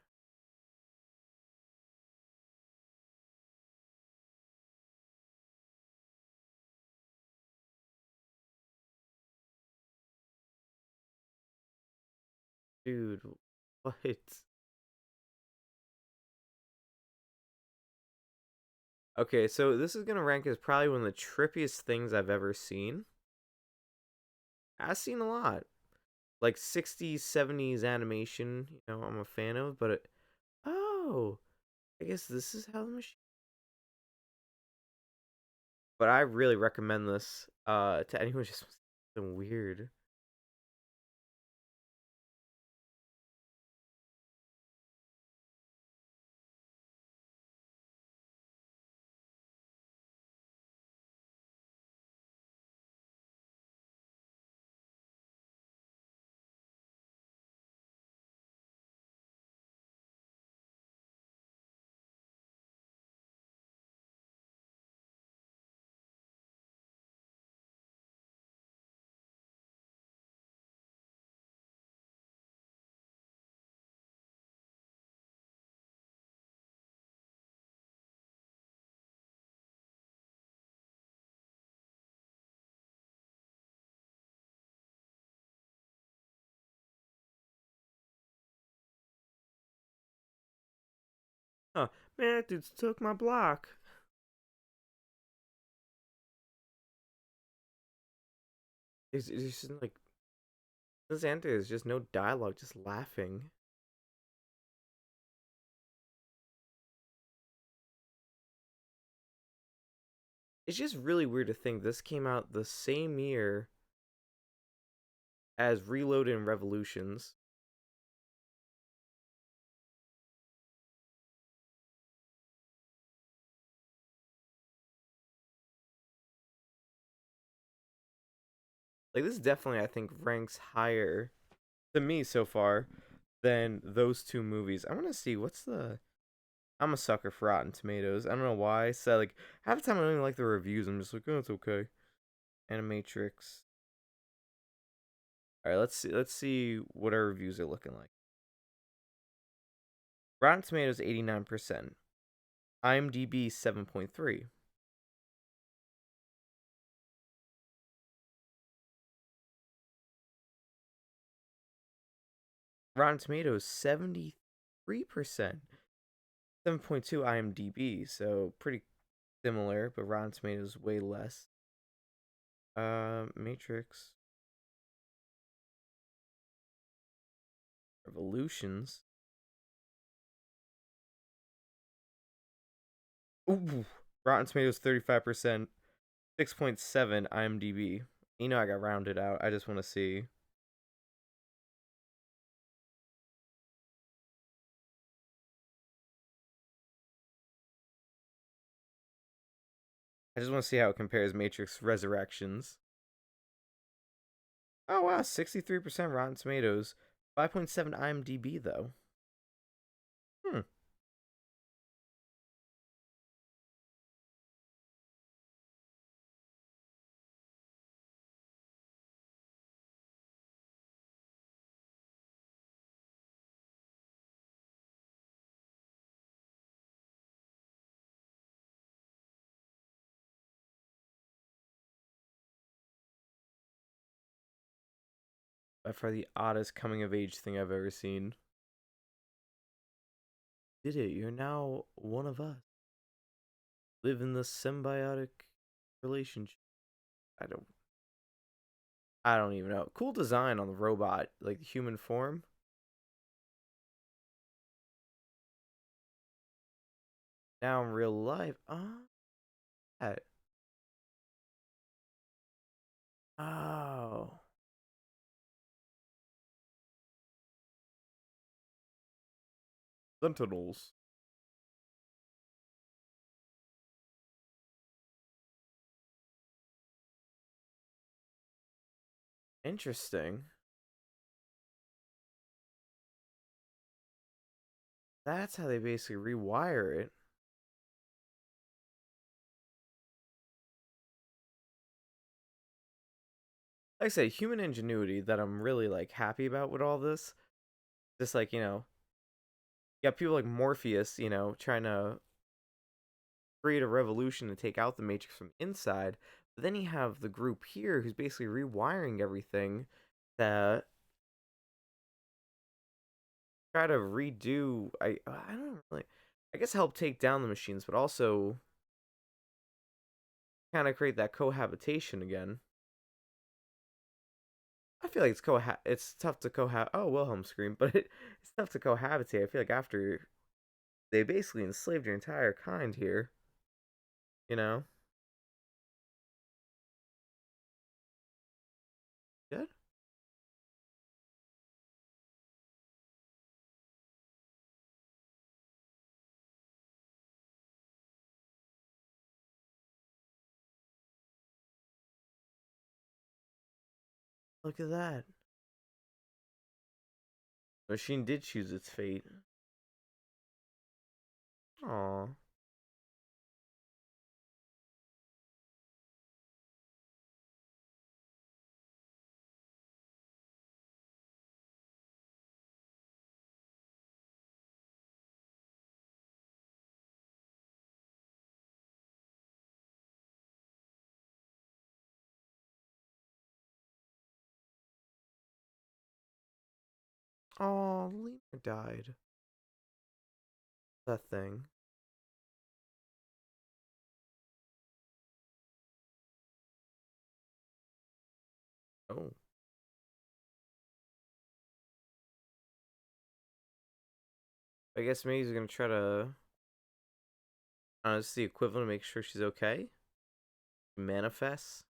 Dude, what? Okay, so this is gonna rank as probably one of the trippiest things I've ever seen. I've seen a lot. Like 60s, 70s animation, I'm a fan of, but oh, I guess this is how the machine. But I really recommend this to anyone who just wants something weird. Huh, man, that dude took my block. It's just like this answer is just no dialogue, just laughing. It's just really weird to think this came out the same year as Reload and Revolutions. Like this definitely I think ranks higher to me so far than those two movies. I want to see what's the. I'm a sucker for Rotten Tomatoes. I don't know why. So like half the time I don't even like the reviews. I'm just like, oh, it's okay. Animatrix. All right, let's see. Let's see what our reviews are looking like. Rotten Tomatoes 89%. IMDb 7.3. Rotten Tomatoes 73%. 7.2 IMDb, so pretty similar, but Rotten Tomatoes way less. Matrix Revolutions. Ooh, Rotten Tomatoes 35%, 6.7 IMDb. You know I got rounded out. I just want to see. I just want to see how it compares Matrix Resurrections. Oh wow, 63% Rotten Tomatoes, 5.7 IMDb though. Hmm. By far the oddest coming of age thing I've ever seen. Did it? You're now one of us. Live in the symbiotic relationship. I don't. I don't even know. Cool design on the robot, like the human form. Now in real life, that. Oh, Sentinels. Interesting. That's how they basically rewire it. Like I say, human ingenuity that I'm really like happy about with all this. Just like you got people like Morpheus, trying to create a revolution to take out the Matrix from inside. But then you have the group here who's basically rewiring everything to try to redo. I don't really. I guess help take down the machines, but also kind of create that cohabitation again. I feel like it's tough to cohab. Oh, Wilhelm scream, but it's tough to cohabitate. I feel like after they basically enslaved your entire kind here, you know. Good. Look at that. Machine did choose its fate. Aw. Aw, Lena died. That thing. Oh. I guess maybe he's gonna try to. This is the equivalent to make sure she's okay. Manifests.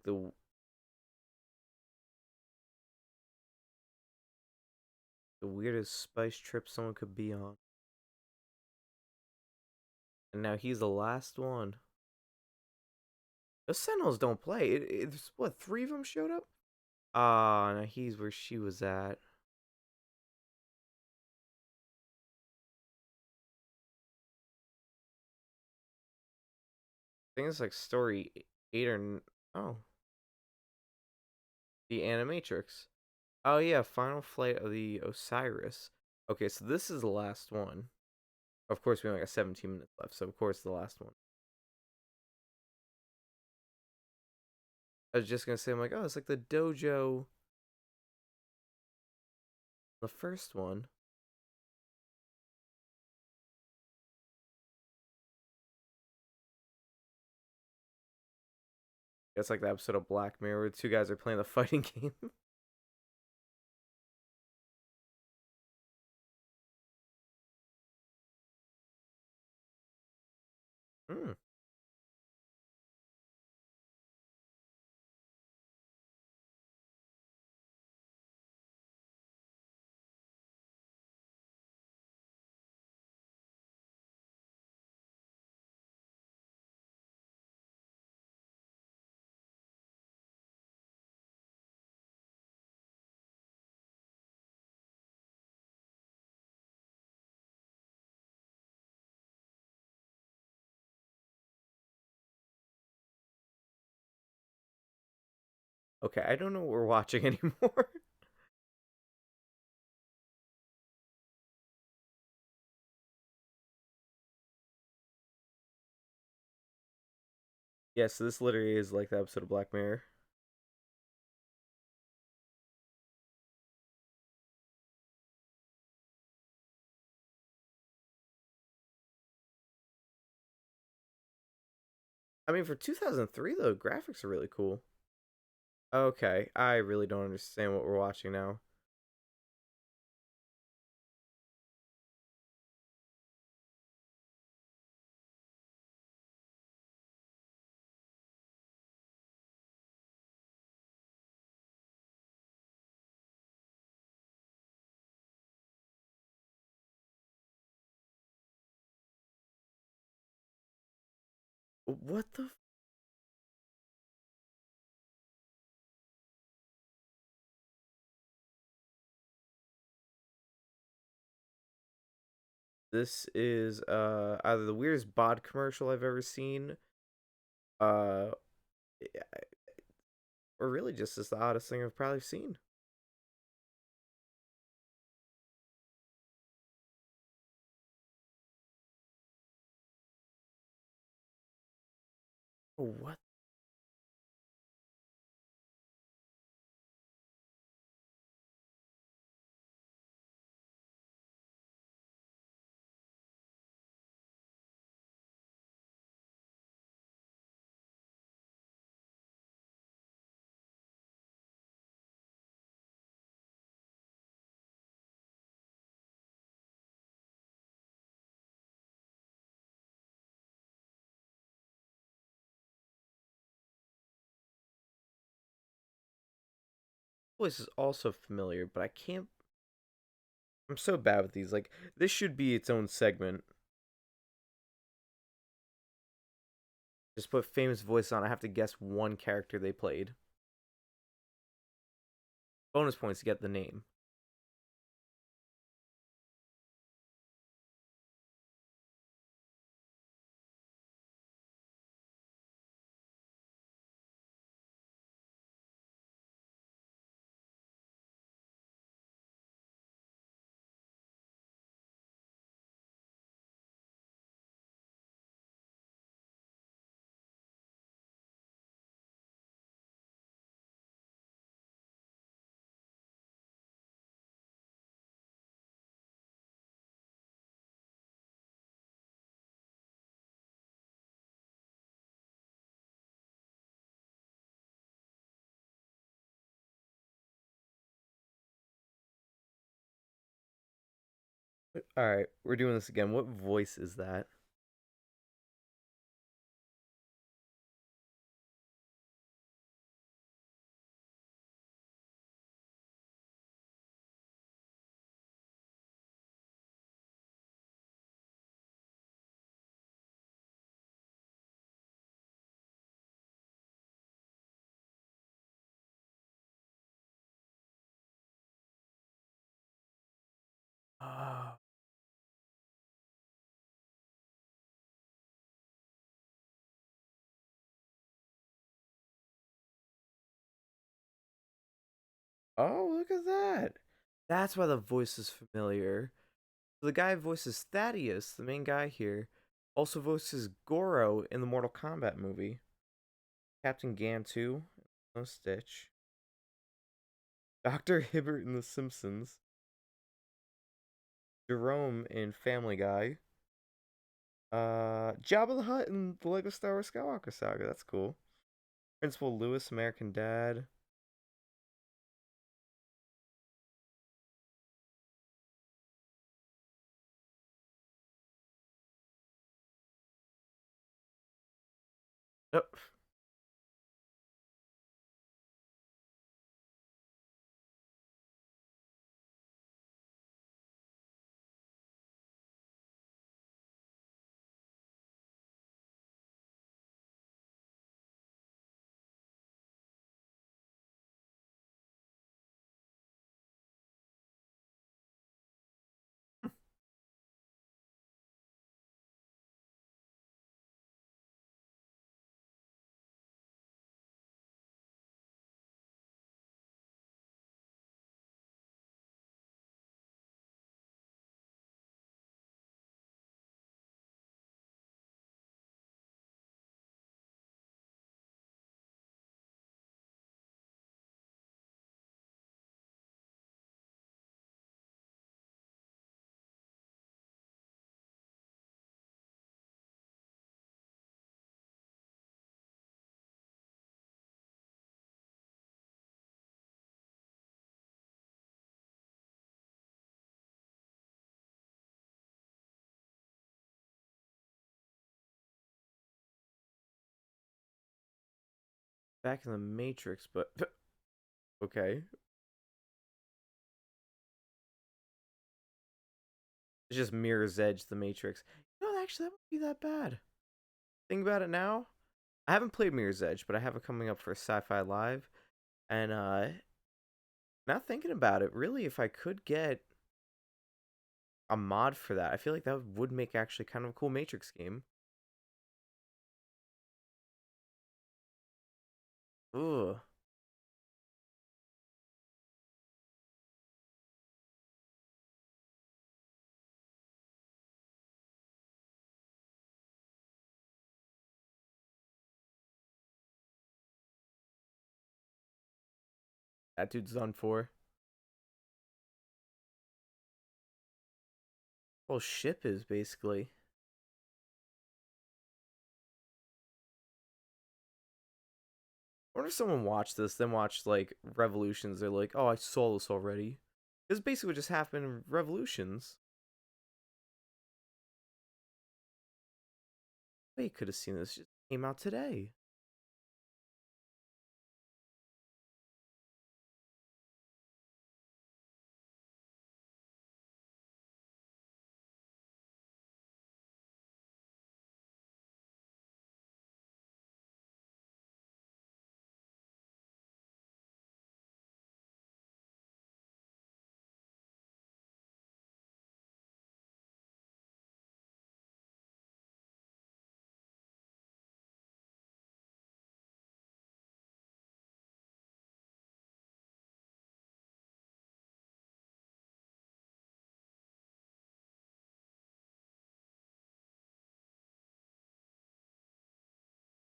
the weirdest spice trip someone could be on. And now he's the last one. The Sentinels don't play. It's what, three of them showed up? Ah, now he's where she was at. I think it's like story 8 or... Oh. The Animatrix. Oh yeah, Final Flight of the Osiris. Okay, so this is the last one. Of course, we only got 17 minutes left, so of course the last one. I was just gonna say, I'm like, oh, it's like the dojo. The first one. It's like the episode of Black Mirror where two guys are playing the fighting game. Hmm. Okay, I don't know what we're watching anymore. Yeah, so this literally is like the episode of Black Mirror. I mean, for 2003, though, graphics are really cool. Okay, I really don't understand what we're watching now. What the? This is either the weirdest bod commercial I've ever seen, uh, or really just the oddest thing I've probably seen. What? Voice is also familiar, but I can't. I'm so bad with these. Like, this should be its own segment. Just put famous voice on. I have to guess one character they played. Bonus points to get the name. All right, we're doing this again. What voice is that? Oh, look at that. That's why the voice is familiar. The guy who voices Thaddeus, the main guy here, also voices Goro in the Mortal Kombat movie. Captain Gantu, No Stitch. Dr. Hibbert in The Simpsons. Jerome in Family Guy. Jabba the Hutt in the Lego Star Wars Skywalker Saga. That's cool. Principal Lewis, American Dad. Oh, back in the Matrix, but okay. It's just Mirror's Edge, the Matrix. Actually, that wouldn't be that bad. Think about it now. I haven't played Mirror's Edge, but I have it coming up for Sci-Fi Live, and now thinking about it, really, if I could get a mod for that, I feel like that would make actually kind of a cool Matrix game. Ugh, that dude's done for. Whole ship is basically. I wonder if someone watched this, then watched like Revolutions. They're like, "Oh, I saw this already." This basically what just happened in Revolutions. Wait, could have seen this. It just came out today.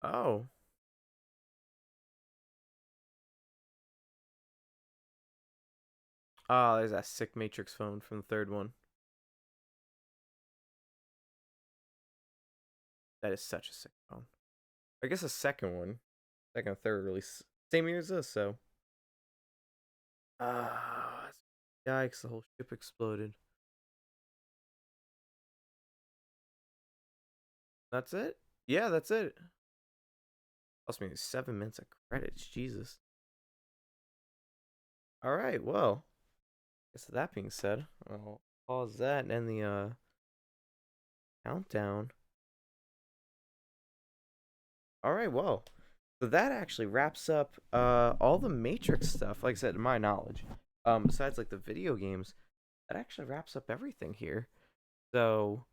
Oh, oh, there's that sick Matrix phone from the third one. That is such a sick phone. I guess a second one, second, third release, same year as this. So, ah, yikes! The whole ship exploded. That's it. Yeah, that's it. Cost me 7 minutes of credits. Jesus. All right. Well, I guess that being said, I'll pause that and end the countdown. All right. Well, so that actually wraps up all the Matrix stuff. Like I said, to my knowledge, besides like the video games, that actually wraps up everything here. So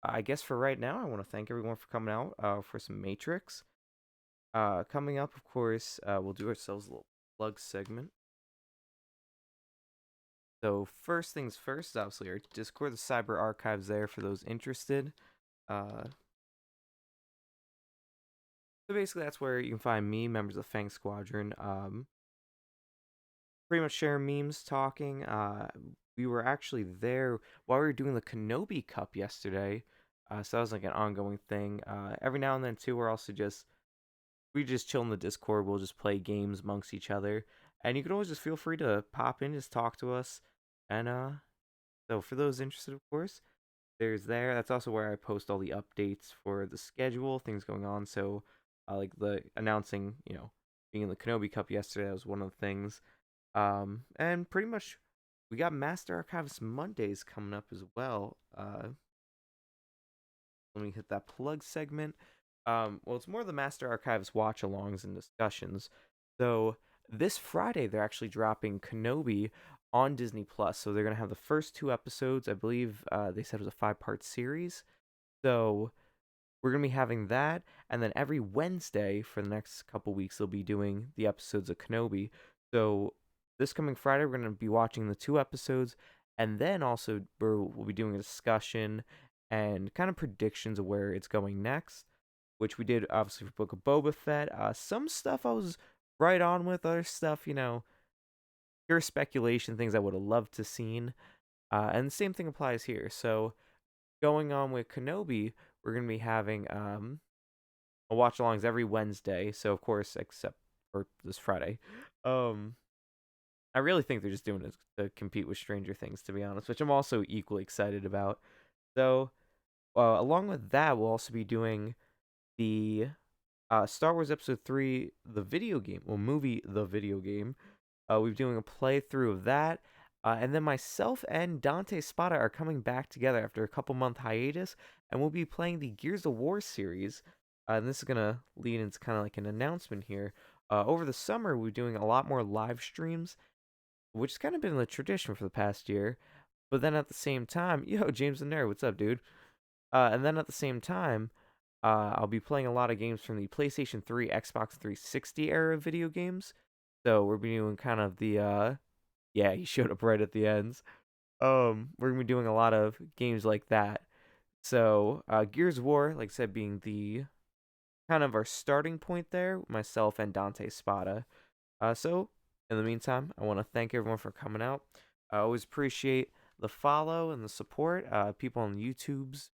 I guess for right now, I want to thank everyone for coming out for some Matrix. Coming up, of course, we'll do ourselves a little plug segment. So first things first, obviously our Discord, the Cyber Archives there for those interested. Uh, so basically that's where you can find me, members of the Fang Squadron. Pretty much share memes, talking. We were actually there while we were doing the Kenobi Cup yesterday. So that was like an ongoing thing. Every now and then too, we just chill in the Discord. We'll just play games amongst each other, and you can always just feel free to pop in, just talk to us, and so for those interested, of course, there's there. That's also where I post all the updates for the schedule, things going on. So, like the announcing, being in the Kenobi Cup yesterday, that was one of the things. And pretty much, we got Master Archivist Mondays coming up as well. Let me hit that plug segment. Well, it's more the Master Archives watch-alongs and discussions. So this Friday, they're actually dropping Kenobi on Disney Plus. So they're gonna have the first two episodes. I believe they said it was a five-part series. So we're gonna be having that, and then every Wednesday for the next couple weeks, they'll be doing the episodes of Kenobi. So this coming Friday, we're gonna be watching the two episodes, and then also we'll be doing a discussion and kind of predictions of where it's going next, which we did obviously for Book of Boba Fett. Some stuff I was right on with, other stuff, pure speculation, things I would have loved to seen. And the same thing applies here. So going on with Kenobi, we're gonna be having a watch alongs every Wednesday. So of course, except for this Friday. Um, I really think they're just doing it to compete with Stranger Things, to be honest, which I'm also equally excited about. So, along with that, we'll also be doing the Star Wars Episode 3, the video game, well, movie, the video game. We're doing a playthrough of that. And then myself and Dante Spada are coming back together after a couple month hiatus, and we'll be playing the Gears of War series. And this is going to lead into kind of like an announcement here. Over the summer, we're doing a lot more live streams, which has kind of been the tradition for the past year. But then at the same time, yo, James the Nerd, what's up, dude? And then at the same time, I'll be playing a lot of games from the PlayStation 3, Xbox 360 era video games. So we're doing kind of the yeah, he showed up right at the ends. We're gonna be doing a lot of games like that. So Gears of War, like I said, being the kind of our starting point there, myself and Dante Spada. So in the meantime, I want to thank everyone for coming out. I always appreciate the follow and the support. People on YouTube's,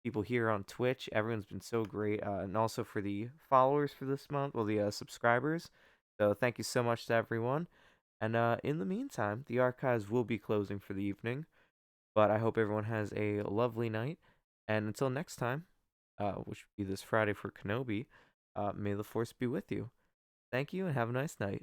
people here on Twitch, everyone's been so great. And also for the followers for this month, well, the subscribers. So thank you so much to everyone. And in the meantime, the archives will be closing for the evening. But I hope everyone has a lovely night. And until next time, which will be this Friday for Kenobi, may the Force be with you. Thank you and have a nice night.